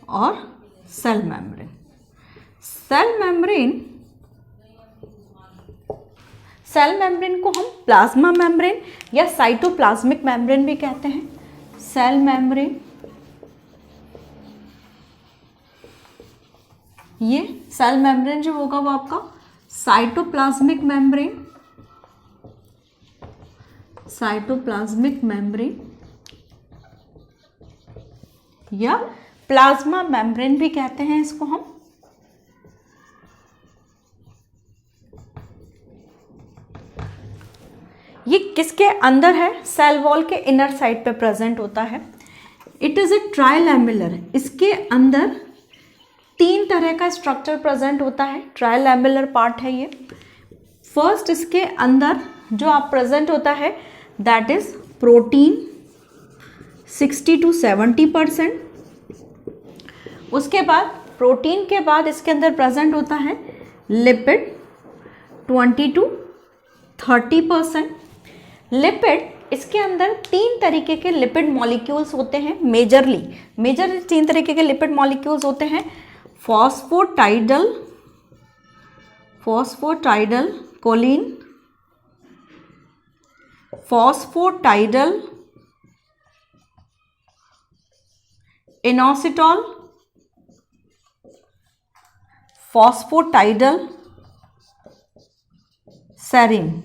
और सेल मेम्ब्रेन। सेल मेम्ब्रेन को हम प्लाज्मा मेम्ब्रेन या साइटोप्लाज्मिक मेम्ब्रेन भी कहते हैं। सेल मेम्ब्रेन, ये सेल मेम्ब्रेन जो होगा वो आपका साइटोप्लाज्मिक मेम्ब्रेन, साइटोप्लाज्मिक मेम्ब्रेन या प्लाज्मा मेम्ब्रेन भी कहते हैं इसको हम। ये किसके अंदर है, सेल वॉल के इनर साइड पे प्रेजेंट होता है। इट इज ए ट्राइलैमेलर, इसके अंदर 3 तरह का स्ट्रक्चर प्रेजेंट होता है, ट्राइलैमेलर पार्ट है ये। फर्स्ट इसके अंदर जो आप प्रेजेंट होता है दैट इज प्रोटीन 60 to 70%। उसके बाद प्रोटीन के बाद इसके अंदर प्रेजेंट होता है लिपिड 20 to 30%। लिपिड, इसके अंदर 3 तरीके के लिपिड मॉलिक्यूल्स होते हैं मेजरली 3 तरीके के लिपिड मॉलिक्यूल्स होते हैं। Phosphatidyl Colin, phosphatidyl inositol, phosphatidyl serine.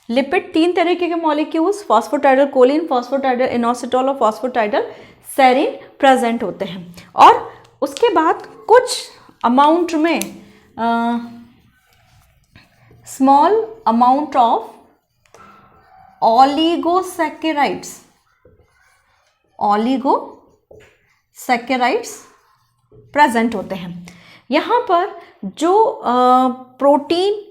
Lipid 3 तरीके के molecules phosphatidyl Colin, phosphatidyl inositol और फॉस्फोटाइडल सेरिन प्रेजेंट होते हैं। और उसके बाद कुछ अमाउंट में small amount of oligosaccharides present होते हैं। यहाँ पर जो प्रोटीन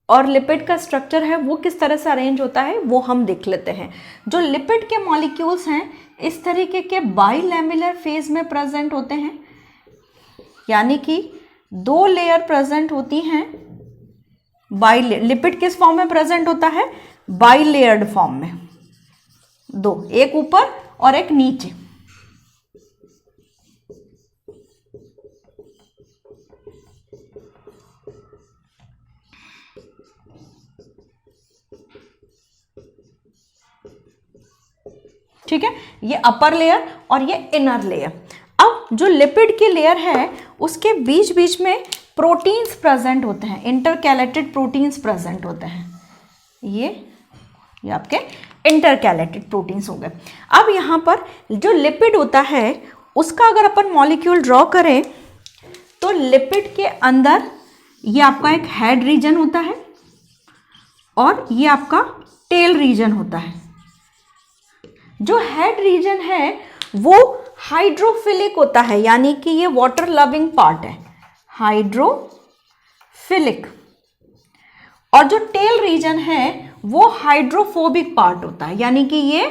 और लिपिड का स्ट्रक्चर है वो किस तरह से अरेंज होता है वो हम देख लेते हैं। जो लिपिड के मॉलिक्यूल्स हैं इस तरीके के बाइलैमेलर फेज में प्रेजेंट होते हैं, यानी कि 2 लेयर प्रेजेंट होती हैं। लिपिड किस फॉर्म में प्रेजेंट होता है? बाइलेयर्ड फॉर्म में, 2, एक ऊपर और एक नीचे। ठीक है, ये अपर लेयर और ये इनर लेयर। अब जो लिपिड की लेयर है उसके बीच बीच में प्रोटीन्स प्रेजेंट होते हैं, इंटरकैलेटेड प्रोटीन्स प्रेजेंट होते हैं। ये आपके इंटरकैलेटेड प्रोटीन्स हो गए। अब यहाँ पर जो लिपिड होता है उसका अगर अपन मॉलिक्यूल ड्रॉ करें तो लिपिड के अंदर ये आपका एक हेड रीजन होता है और ये आपका टेल रीजन होता है। जो हेड रीजन है वो हाइड्रोफिलिक होता है, यानी कि ये वाटर लविंग पार्ट है, हाइड्रोफिलिक। और जो टेल रीजन है वो हाइड्रोफोबिक पार्ट होता है, यानी कि ये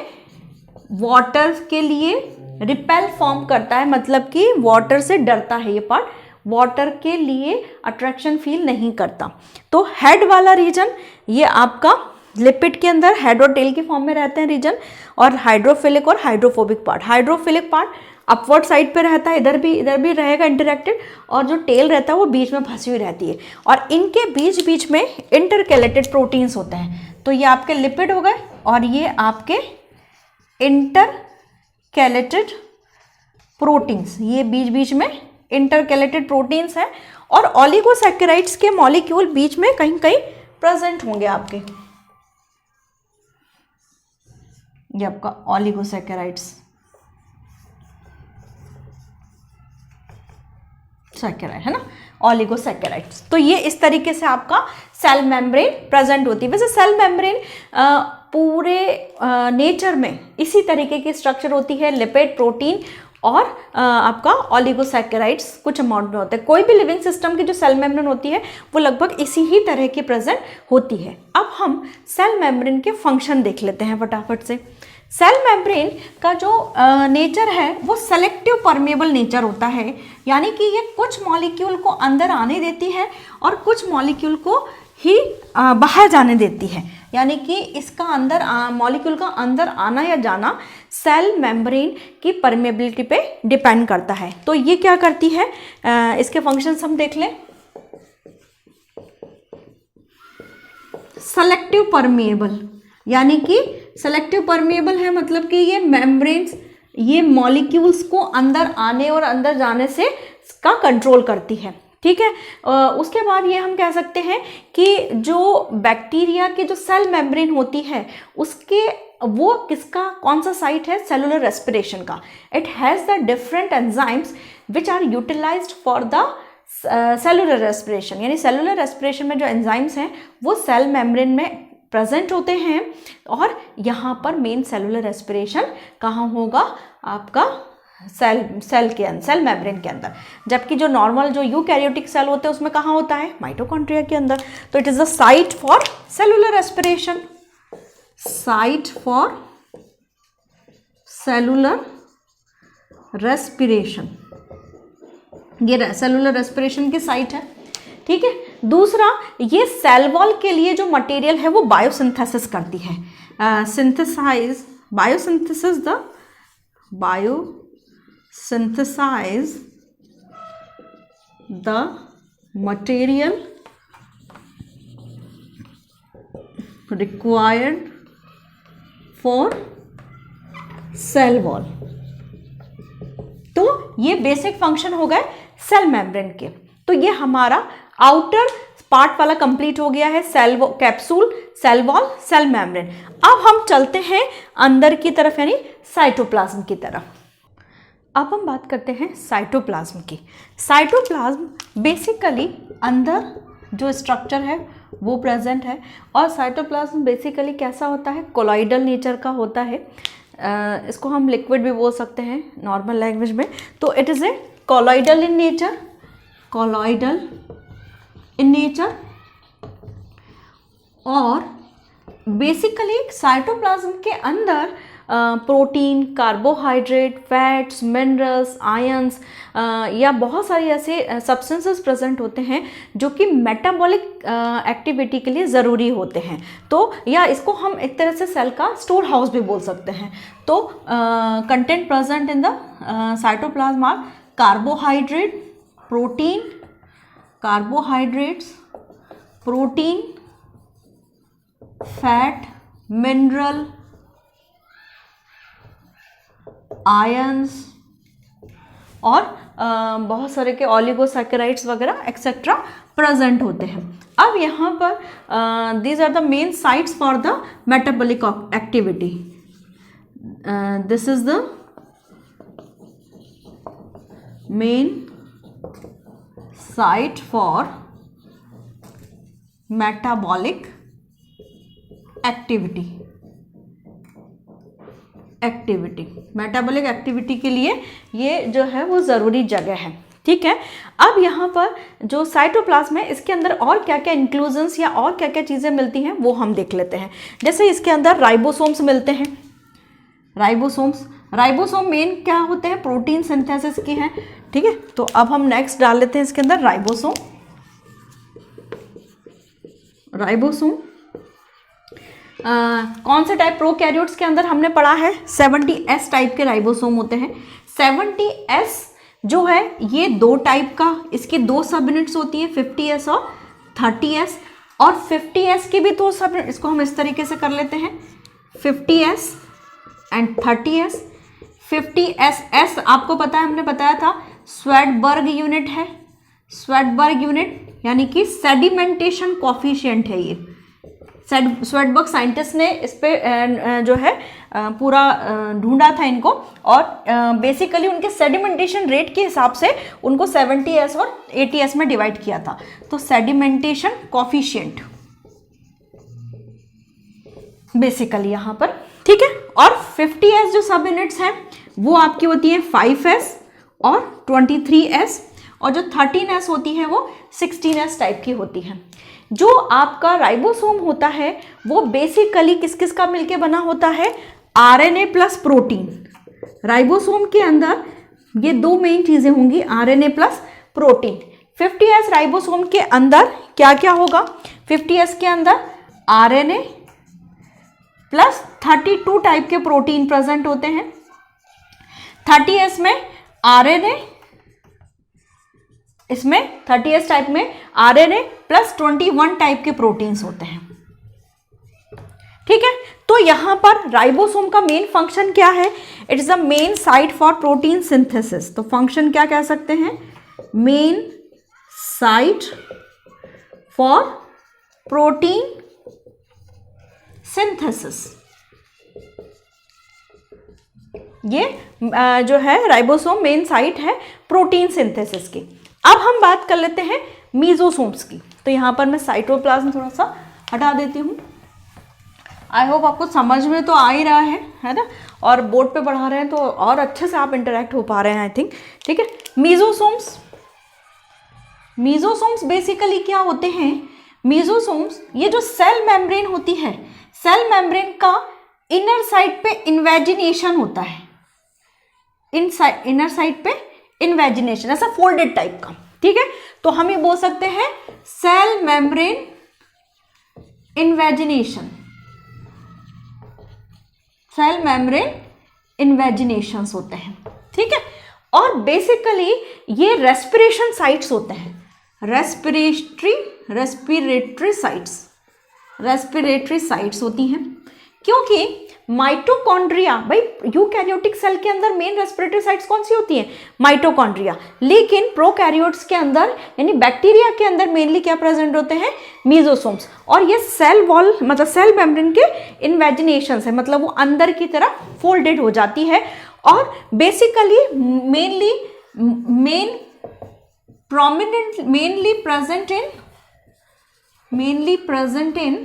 वाटर के लिए रिपेल फॉर्म करता है, मतलब कि वाटर से डरता है ये पार्ट, वाटर के लिए अट्रैक्शन फील नहीं करता। तो हेड वाला रीजन ये आपका लिपिड के अंदर हेड और टेल के फॉर्म में रहते हैं रीजन, और हाइड्रोफिलिक और hydrophobic part. Hydrophilic part upward side पे रहता है, इधर भी रहेगा इंटरेक्टेड, और जो टेल रहता है वो बीच में फंसी हुई रहती है, और इनके बीच बीच में इंटरकैलेटेड प्रोटीन्स होते हैं। तो ये आपके लिपिड हो गए और ये आपके इंटरकैलेटेड प्रोटीन्स, ये बीच बीच में इंटरकैलेटेड प्रोटीन्स हैं। और ओलिगोसैकेराइड्स के मॉलिक्यूल बीच में कहीं कहीं प्रेजेंट होंगे आपके। ये आपका ओलिगोसैकेराइड्स सैकेराइड है ना, ओलिगोसैकेराइड्स। तो ये इस तरीके से आपका सेल मेम्ब्रेन प्रेजेंट होती है। वैसे सेल मेम्ब्रेन पूरे नेचर में इसी तरीके की स्ट्रक्चर होती है, लिपिड, प्रोटीन और आपका ओलिगोसैकेराइड्स कुछ अमाउंट में होते हैं। कोई भी लिविंग सिस्टम की जो सेल मेम्ब्रेन होती है वो लगभग इसी ही तरह की प्रेजेंट होती है। अब हम सेल मेम्ब्रेन के फंक्शन देख लेते हैं फटाफट से। सेल मेम्ब्रेन का जो नेचर है वो सेलेक्टिव परमेबल नेचर होता है, यानी कि ये कुछ मॉलिक्यूल को अंदर आने देती है और कुछ मॉलिक्यूल को ही बाहर जाने देती है, यानी कि इसका अंदर मॉलिक्यूल का अंदर आना या जाना सेल मेम्ब्रेन की परमेबिलिटी पे डिपेंड करता है। तो ये क्या करती है, इसके फंक्शंस हम देख लें। सेलेक्टिव परमेबल, यानी कि सेलेक्टिव परमेबल है मतलब कि ये मेम्ब्रेन्स ये मॉलिक्यूल्स को अंदर आने और अंदर जाने से का कंट्रोल करती है। ठीक है, उसके बाद ये हम कह सकते हैं कि जो बैक्टीरिया के जो सेल मेम्ब्रेन होती है उसके वो किसका कौन सा साइट है, सेलुलर रेस्पिरेशन का। It has the different enzymes which are utilized for the cellular respiration, यानी सेलुलर रेस्पिरेशन में जो एंजाइम्स हैं वो सेल मेम्ब्रेन में प्रेजेंट होते हैं। और यहाँ पर मेन सेलुलर रेस्पिरेशन कहाँ होगा, आपका सेल के अंदर, सेल मेम्ब्रेन के अंदर, जबकि जो नॉर्मल जो यूकैरियोटिक सेल होते हैं उसमें कहाँ होता है, माइटोकॉन्ड्रिया के अंदर। तो it is the site for cellular respiration, site for cellular respiration, ये सेलुलर रेस्पिरेशन की साइट है, ठीक है। दूसरा, ये सेल वॉल के लिए जो मटेरियल है वो बायोसिंथेसिस करती है, synthesize, biosynthesis, the biosynthesize the material required for cell wall। तो ये बेसिक फंक्शन हो गए सेल मेम्ब्रेन के। तो ये हमारा आउटर पार्ट वाला कंप्लीट हो गया है, cell capsule, cell wall, cell membrane. अब हम चलते हैं अंदर की तरफ, यानी साइटोप्लाज्म की तरफ। अब हम बात करते हैं साइटोप्लाज्म की। साइटोप्लाज्म बेसिकली अंदर जो स्ट्रक्चर है वो प्रेजेंट है, और साइटोप्लाज्म बेसिकली कैसा होता है, कोलॉइडल नेचर का होता है। इसको हम लिक्विड भी बोल सकते हैं नॉर्मल लैंग्वेज में। तो it is a colloidal in nature, colloidal in nature. और बेसिकली साइटोप्लाज्म के अंदर protein, carbohydrate, fats, minerals, ions या बहुत सारे ऐसे सब्सटेंसेस प्रेजेंट होते हैं जो कि मेटाबॉलिक एक्टिविटी के लिए ज़रूरी होते हैं। तो या इसको हम एक तरह से सेल का स्टोर हाउस भी बोल सकते हैं। तो content present in the cytoplasm are carbohydrate, protein, carbohydrates, protein, fat, mineral, ions और बहुत सारे के ऑलिगोसैकेराइड्स वगैरह एक्सेट्रा प्रेजेंट होते हैं। अब यहाँ पर these are the main sites for the metabolic activity. This is the main site for metabolic activity, metabolic activity के लिए ये जो है वो ज़रूरी जगह है, ठीक है। अब यहाँ पर जो साइटोप्लाज्म है इसके अंदर और क्या क्या इंक्लूजन्स या और क्या क्या चीज़ें मिलती हैं वो हम देख लेते हैं। जैसे इसके अंदर राइबोसोम्स मिलते हैं, राइबोसोम मेन क्या होते हैं, प्रोटीन सिंथेसिस की हैं, ठीक है। तो अब हम नेक्स्ट डाल लेते हैं इसके अंदर राइबोसोम। कौन से टाइप, प्रोकैरियोट्स के अंदर हमने पढ़ा है 70S टाइप के राइबोसोम होते हैं। 70S जो है ये दो टाइप का, इसकी दो सब यूनिट्स होती है, 50S और 30S। और 50S की भी दो सब, इसको हम इस तरीके से कर लेते हैं 50S एंड 30S। 50S आपको पता है, हमने बताया था स्वेडबर्ग यूनिट है, स्वेडबर्ग यूनिट यानी कि सेडिमेंटेशन कॉफिशिएंट है ये। स्वेडबर्ग साइंटिस्ट ने इस पे जो है पूरा ढूंढा था इनको, और बेसिकली उनके सेडिमेंटेशन रेट के हिसाब से उनको 70S और 80S में डिवाइड किया था। तो सेडिमेंटेशन कॉफिशिएंट बेसिकली यहाँ पर, ठीक है। और 50S जो सब यूनिट्स हैं वो आपकी होती है 5S और 23S, और जो 13S होती है वो 16S टाइप की होती है। जो आपका राइबोसोम होता है वो बेसिकली किस किस का मिलके बना होता है, आरएनए प्लस प्रोटीन। राइबोसोम के अंदर ये दो मेन चीजें होंगी, RNA plus protein. 50S ribosome के अंदर क्या क्या होगा, 50S के अंदर आरएनए प्लस 32 टाइप के प्रोटीन प्रेजेंट होते हैं। 30S में आरएनए, इसमें 30S टाइप में आरएनए प्लस 21 टाइप के प्रोटीन्स होते हैं, ठीक है। तो यहां पर राइबोसोम का मेन फंक्शन क्या है, it is the main site for protein synthesis. तो फंक्शन क्या कह सकते हैं, main site for protein synthesis. ये जो है राइबोसोम मेन साइट है प्रोटीन सिंथेसिस की। अब हम बात कर लेते हैं मीजोसोम्स की। तो यहाँ पर मैं साइटोप्लाज्म थोड़ा सा हटा देती हूँ। आई होप आपको समझ में तो आ ही रहा है ना, और बोर्ड पे पढ़ा रहे हैं तो और अच्छे से आप इंटरेक्ट हो पा रहे हैं आई थिंक, ठीक है। मीजोसोम्स, मीजोसोम्स बेसिकली क्या होते हैं, मीजोसोम्स ये जो सेल मेम्ब्रेन होती है, सेल मेम्ब्रेन का इनर साइड पे इन्वेजिनेशन होता है, इनर साइड पे इन्वेजिनेशन, ऐसा फोल्डेड टाइप का, ठीक है। तो हम ये बोल सकते हैं cell membrane invagination, cell membrane invaginations होते हैं, ठीक है। और बेसिकली ये रेस्पिरेशन साइट्स होते हैं, रेस्पिरेटरी साइट्स होती हैं, क्योंकि माइटोकॉन्ड्रिया, भाई यूकैरियोटिक सेल के अंदर मेन रेस्पिरेटरी साइट्स कौन सी होती हैं, माइटोकॉन्ड्रिया, लेकिन प्रोकैरियोट्स के अंदर यानी बैक्टीरिया के अंदर मेनली क्या प्रेजेंट होते हैं, मीजोसोम्स। और ये सेल वॉल मतलब सेल मेम्ब्रेन के इन्वेजिनेशंस है, मतलब वो अंदर की तरफ फोल्डेड हो जाती है, और basically mainly present in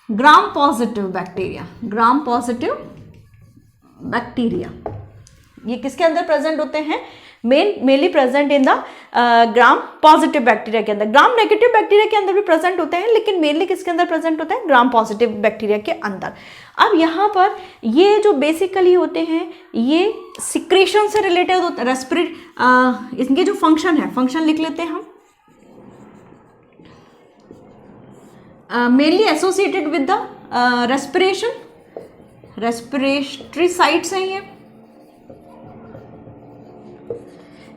gram positive bacteria, ये किसके अंदर प्रेजेंट होते हैं, mainly present in the gram positive bacteria के अंदर, ग्राम नेगेटिव बैक्टीरिया के अंदर भी प्रेजेंट होते हैं, लेकिन मेनली किसके अंदर प्रेजेंट होते हैं, ग्राम पॉजिटिव बैक्टीरिया के अंदर। अब यहाँ पर ये जो बेसिकली होते हैं ये सिक्रेशन से रिलेटेड होते हैं, इनके जो फंक्शन है, फंक्शन लिख लेते हैं हम, mainly associated with the respiratory sites हैं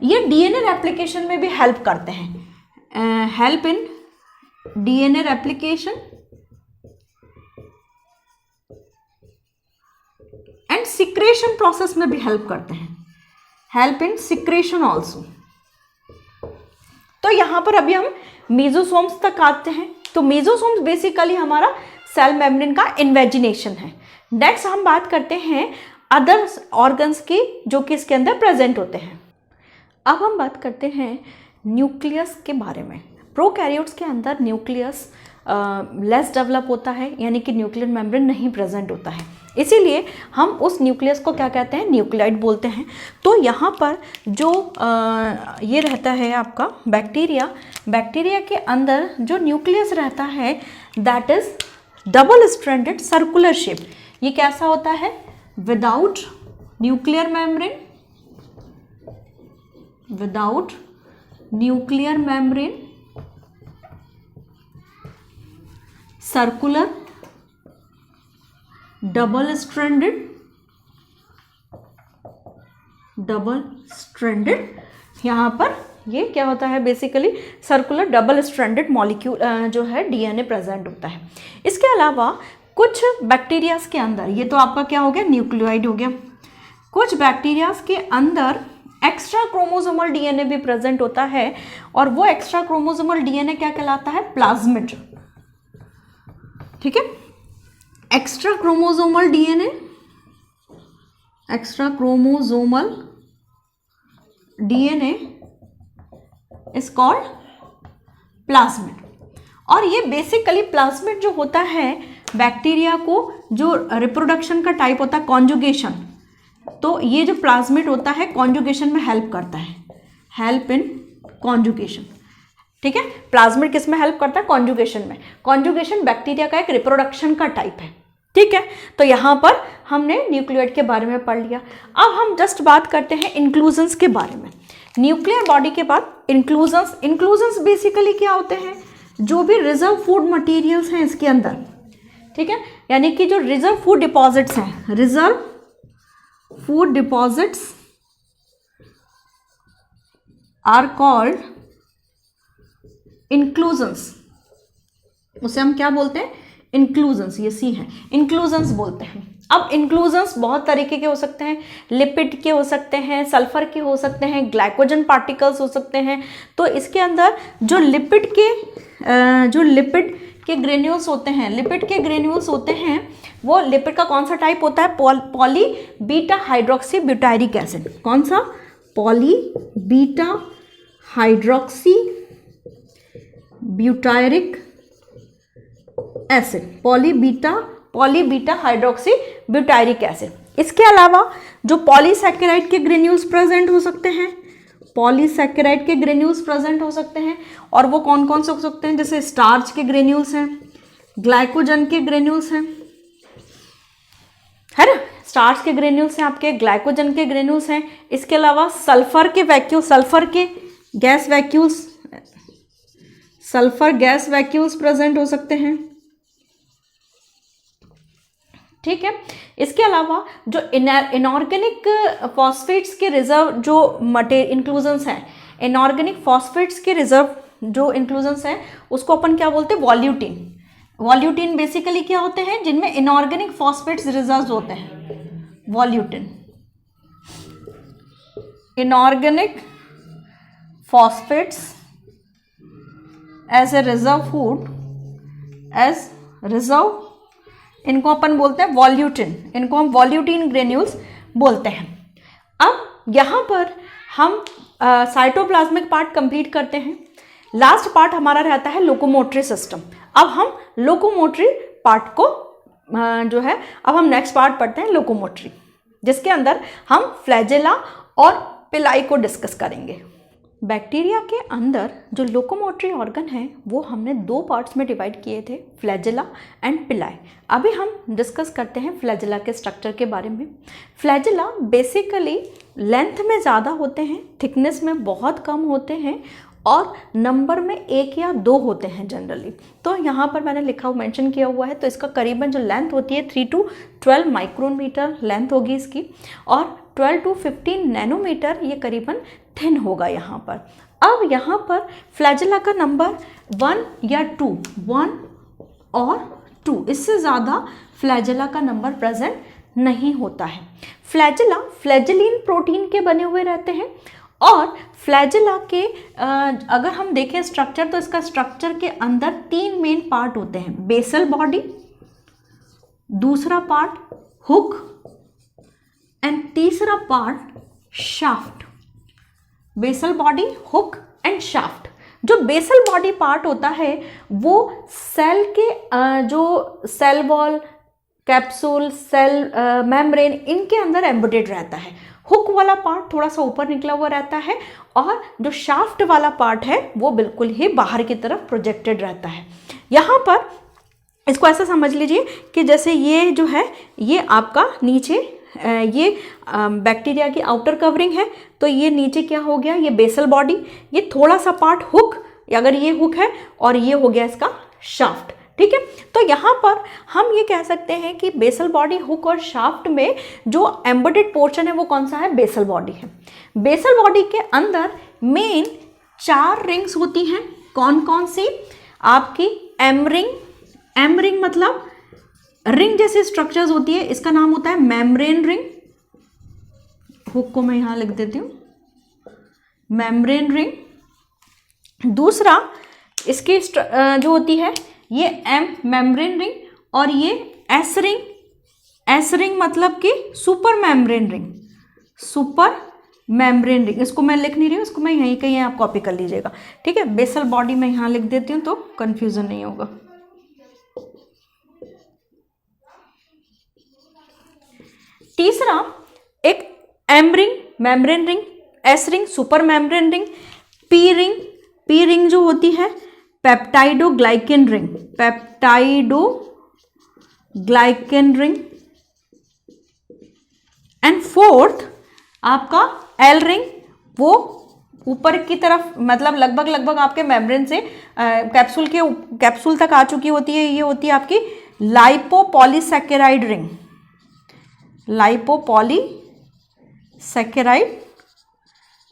ये डीएनए रेप्लिकेशन में भी हेल्प करते हैं, help in DNA replication and secretion process में भी हेल्प करते हैं, हेल्प इन सिक्रेशन ऑल्सो। तो यहां पर अभी हम मीजोसोम्स तक आते हैं। तो मीजोसोम्स बेसिकली हमारा सेल मेम्ब्रेन का इन्वेजिनेशन है। नेक्स्ट हम बात करते हैं अदर ऑर्गन्स की जो कि इसके अंदर प्रेजेंट होते हैं। अब हम बात करते हैं न्यूक्लियस के बारे में। प्रोकैरियोट्स के अंदर न्यूक्लियस लेस डेवलप होता है, यानी कि न्यूक्लियर मेम्ब्रेन नहीं प्रेजेंट होता है, इसीलिए हम उस न्यूक्लियस को क्या कहते हैं, न्यूक्लियाइड बोलते हैं। तो यहाँ पर जो ये रहता है आपका बैक्टीरिया के अंदर जो न्यूक्लियस रहता है that is double stranded circular shape. ये कैसा होता है, without nuclear membrane circular double stranded. यहाँ पर ये क्या होता है, basically circular double stranded molecule जो है डीएनए प्रेजेंट होता है। इसके अलावा कुछ बैक्टीरियाज के अंदर, ये तो आपका क्या हो गया, न्यूक्लियोइड हो गया। कुछ बैक्टीरियाज के अंदर एक्स्ट्रा क्रोमोसोमल डीएनए भी प्रेजेंट होता है, और वो एक्स्ट्रा क्रोमोसोमल डीएनए क्या कहलाता है, प्लाज्मिड। ठीक है, extra chromosomal DNA is called plasmid. और ये बेसिकली प्लाज्मिड जो होता है, बैक्टीरिया को जो रिप्रोडक्शन का टाइप होता है कॉन्जुगेशन, तो ये जो प्लाज्मिड होता है कॉन्जुगेशन में हेल्प करता है, हेल्प इन कॉन्जुगेशन। ठीक है, प्लाज्मिड किस में हेल्प करता है, कॉन्जुगेशन में। कॉन्जुगेशन बैक्टीरिया का एक रिप्रोडक्शन का टाइप है। ठीक है, तो यहाँ पर हमने न्यूक्लियोइड के बारे में पढ़ लिया। अब हम जस्ट बात करते हैं इंक्लूजन्स के बारे में। न्यूक्लियर बॉडी के बाद इंक्लूजन्स बेसिकली क्या होते हैं, जो भी रिजर्व फूड मटेरियल्स हैं इसके अंदर, ठीक है, यानी कि जो रिजर्व फूड डिपॉजिट्स हैं, reserve food deposits are called inclusions. उसे हम क्या बोलते हैं, इंक्लूजन्स। ये सी है, इंक्लूजन्स बोलते हैं। अब इंक्लूजन्स बहुत तरीके के हो सकते हैं, लिपिड के हो सकते हैं, सल्फर के हो सकते हैं, ग्लाइकोजन पार्टिकल्स हो सकते हैं। तो इसके अंदर जो लिपिड के ग्रेन्यूल्स होते हैं, वो लिपिड का कौन सा टाइप होता है, poly beta hydroxy butyric acid. कौन सा, poly beta hydroxy butyric acid, poly beta hydroxy butyric acid. इसके अलावा जो पॉलीसैकेराइड के ग्रेन्यूल्स प्रेजेंट हो सकते हैं, पॉलीसैकेराइड के ग्रेन्यूल्स प्रेजेंट हो सकते हैं, और वो कौन कौन से हो सकते हैं, जैसे स्टार्च के ग्रेन्यूल्स हैं, ग्लाइकोजन के ग्रेन्यूल्स हैं, है ना, स्टार्च के ग्रेन्यूल्स हैं आपके, ग्लाइकोजन के ग्रेन्यूल्स हैं। इसके अलावा सल्फर के गैस वैक्यूल्स प्रेजेंट हो सकते हैं, ठीक है। इसके अलावा जो इनऑर्गेनिक फॉस्फेट्स के रिजर्व जो इंक्लूजन्स हैं, इनऑर्गेनिक फॉस्फेट्स के रिजर्व जो इंक्लूजन्स हैं, उसको अपन क्या बोलते हैं, वॉल्यूटिन बेसिकली क्या होते हैं, जिनमें इनऑर्गेनिक फॉस्फेट्स रिजर्व होते हैं, volutin, inorganic phosphates as a reserve food, इनको अपन बोलते हैं वॉल्यूटिन, इनको हम वॉल्यूटिन ग्रेन्यूल्स बोलते हैं। अब यहाँ पर हम साइटोप्लाज्मिक पार्ट कंप्लीट करते हैं। लास्ट पार्ट हमारा रहता है लोकोमोटरी सिस्टम। अब हम लोकोमोटरी पार्ट को जो है, अब हम नेक्स्ट पार्ट पढ़ते हैं लोकोमोटरी, जिसके अंदर हम फ्लैजेला और पिलाई को डिस्कस करेंगे। बैक्टीरिया के अंदर जो लोकोमोटरी ऑर्गन है वो हमने दो पार्ट्स में डिवाइड किए थे, फ्लैजेला एंड पिलाई। अभी हम डिस्कस करते हैं फ्लैजेला के स्ट्रक्चर के बारे में। फ्लैजेला बेसिकली लेंथ में ज़्यादा होते हैं, थिकनेस में बहुत कम होते हैं, और नंबर में 1 या 2 होते हैं जनरली। तो यहाँ पर मैंने लिखा मेंशन किया हुआ है, तो इसका करीबन जो लेंथ होती है 3 to 12 माइक्रोमीटर लेंथ होगी इसकी, और 12 to 15 नैनोमीटर ये करीबन थिन होगा यहाँ पर। अब यहाँ पर फ्लैजेला का नंबर 1 या 2, 1 और 2, इससे ज़्यादा फ्लैजेला का नंबर प्रेजेंट नहीं होता है। फ्लैजेला फ्लैजेलिन प्रोटीन के बने हुए रहते हैं, और फ्लैजेला के अगर हम देखें स्ट्रक्चर, तो इसका स्ट्रक्चर के अंदर 3 मेन पार्ट होते हैं, बेसल बॉडी, दूसरा पार्ट हुक, एंड तीसरा part shaft. Basal body, hook and shaft. जो बेसल बॉडी पार्ट होता है वो सेल के जो cell wall, capsule, cell membrane, इनके अंदर एम्बेडेड रहता है। हुक वाला पार्ट थोड़ा सा ऊपर निकला हुआ रहता है, और जो शाफ्ट वाला पार्ट है वो बिल्कुल ही बाहर की तरफ प्रोजेक्टेड रहता है। यहाँ पर इसको ऐसा समझ लीजिए कि जैसे ये जो है ये आपका नीचे ये बैक्टीरिया की आउटर कवरिंग है, तो ये नीचे क्या हो गया, ये बेसल बॉडी, ये थोड़ा सा पार्ट हुक, अगर ये हुक है, और ये हो गया इसका शाफ्ट, ठीक है। तो यहाँ पर हम ये कह सकते हैं कि बेसल बॉडी, हुक और शाफ्ट में जो एम्बेडेड पोर्शन है वो कौन सा है, बेसल बॉडी है। बेसल बॉडी के अंदर मेन 4 रिंग्स होती हैं। कौन कौन सी, आपकी एम रिंग मतलब रिंग जैसी स्ट्रक्चर्स होती है, इसका नाम होता है मेम्ब्रेन रिंग। हुक को मैं यहां लिख देती हूं, मेम्ब्रेन रिंग। दूसरा इसकी जो होती है ये एम मेम्ब्रेन रिंग, और ये एस रिंग मतलब कि सुपर मेम्ब्रेन रिंग। इसको मैं लिख नहीं रही हूँ, इसको मैं यहीं कहीं आप कॉपी कर लीजिएगा, ठीक है। बेसल बॉडी में यहां लिख देती हूँ तो कंफ्यूजन नहीं होगा। तीसरा एक M ring, membrane ring, S ring, super membrane ring, P ring जो होती है पेप्टाइडोग्लाइकेन रिंग, एंड फोर्थ आपका एल रिंग, वो ऊपर की तरफ मतलब लगभग आपके मेम्ब्रेन से कैप्सूल तक आ चुकी होती है। ये होती है आपकी लाइपोपॉलीसैकेराइड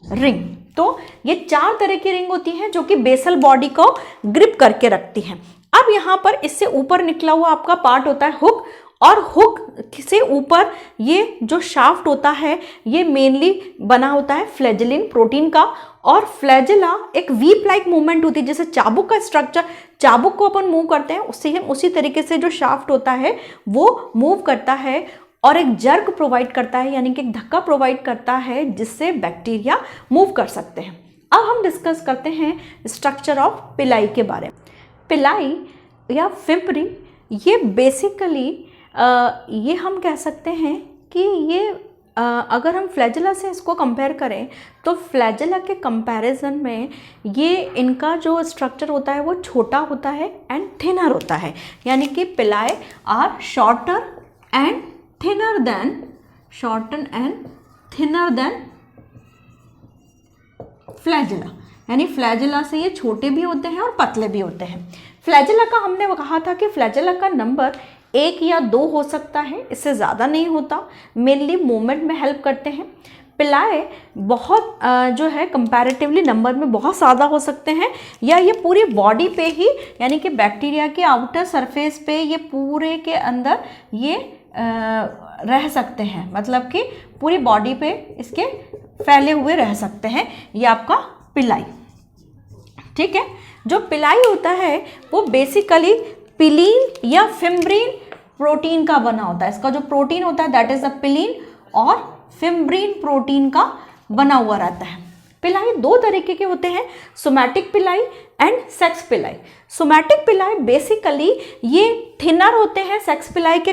रिंग। तो ये 4 तरह की रिंग होती हैं जो कि बेसल बॉडी को ग्रिप करके रखती हैं। अब यहाँ पर इससे ऊपर निकला हुआ आपका पार्ट होता है हुक, और हुक से ऊपर ये जो शाफ्ट होता है ये मेनली बना होता है फ्लैजेलिन प्रोटीन का, और फ्लैजेला एक वीप लाइक मूवमेंट होती है, जैसे चाबुक का स्ट्रक्चर, चाबुक को अपन मूव करते हैं उससे हम उसी तरीके से जो शाफ्ट होता है वो मूव करता है, और एक जर्क प्रोवाइड करता है, यानी कि एक धक्का प्रोवाइड करता है जिससे बैक्टीरिया मूव कर सकते हैं। अब हम डिस्कस करते हैं स्ट्रक्चर ऑफ पिलाई के बारे में। पिलाई या फिम्परी ये बेसिकली ये हम कह सकते हैं कि ये अगर हम फ्लैजेला से इसको कंपेयर करें तो फ्लैजेला के कंपैरिजन में ये इनका जो स्ट्रक्चर होता है वो छोटा होता है एंड थिनर होता है, यानी कि pili are shorter and thinner than flagella, यानी फ्लैजेला से ये छोटे भी होते हैं और पतले भी होते हैं। फ्लैजेला का हमने कहा था कि फ्लैजेला का नंबर 1 या 2 हो सकता है, इससे ज़्यादा नहीं होता, मेनली मूवमेंट में हेल्प करते हैं। पिलाई बहुत जो है कंपैरेटिवली नंबर में बहुत ज़्यादा हो सकते हैं, या ये पूरी बॉडी पे ही, यानी कि बैक्टीरिया के आउटर सरफेस पे ये पूरे के अंदर ये रह सकते हैं, मतलब कि पूरी बॉडी पे इसके फैले हुए रह सकते हैं। ये आपका पिलाई, ठीक है। जो पिलाई होता है वो बेसिकली पिलीन या फिम्ब्रीन प्रोटीन का बना होता है। इसका जो प्रोटीन होता है दैट इज द पिलीन और फिम्ब्रीन प्रोटीन का बना हुआ रहता है। पिलाई 2 तरीके के होते हैं, सोमैटिक पिलाई एंड सेक्स पिलाई। सोमैटिक पिलाई बेसिकली ये थिनर होते हैं सेक्स पिलाई के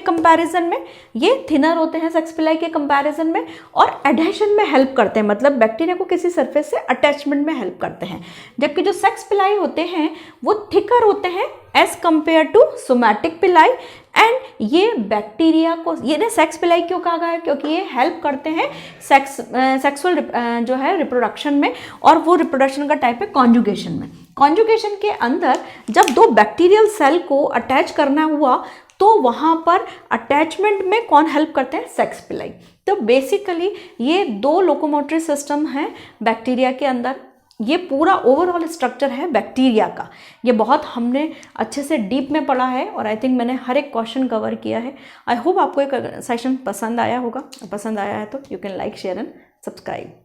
कंपैरिजन में, और एडहेशन में हेल्प करते हैं, मतलब बैक्टीरिया को किसी सरफेस से अटैचमेंट में हेल्प करते हैं। जबकि जो सेक्स पिलाई होते हैं वो थिकर होते हैं एज कंपेयर टू सोमैटिक पिलाई, एंड ये बैक्टीरिया को, ये ने सेक्स पिलाई क्यों कहा गया है, क्योंकि ये हेल्प करते हैं सेक्सुअल जो है रिप्रोडक्शन में, और वो रिप्रोडक्शन का टाइप है कॉन्जुगेशन में। कॉन्जुगेशन के अंदर जब 2 बैक्टीरियल सेल को अटैच करना हुआ तो वहाँ पर अटैचमेंट में कौन हेल्प करते हैं, सेक्स पिलाई। तो बेसिकली ये 2 लोकोमोटरी सिस्टम हैं बैक्टीरिया के अंदर। ये पूरा ओवरऑल स्ट्रक्चर है बैक्टीरिया का, ये बहुत हमने अच्छे से डीप में पढ़ा है, और आई थिंक मैंने हर एक क्वेश्चन कवर किया है। आई होप आपको एक सेशन पसंद आया होगा, पसंद आया है तो you can like, share and subscribe.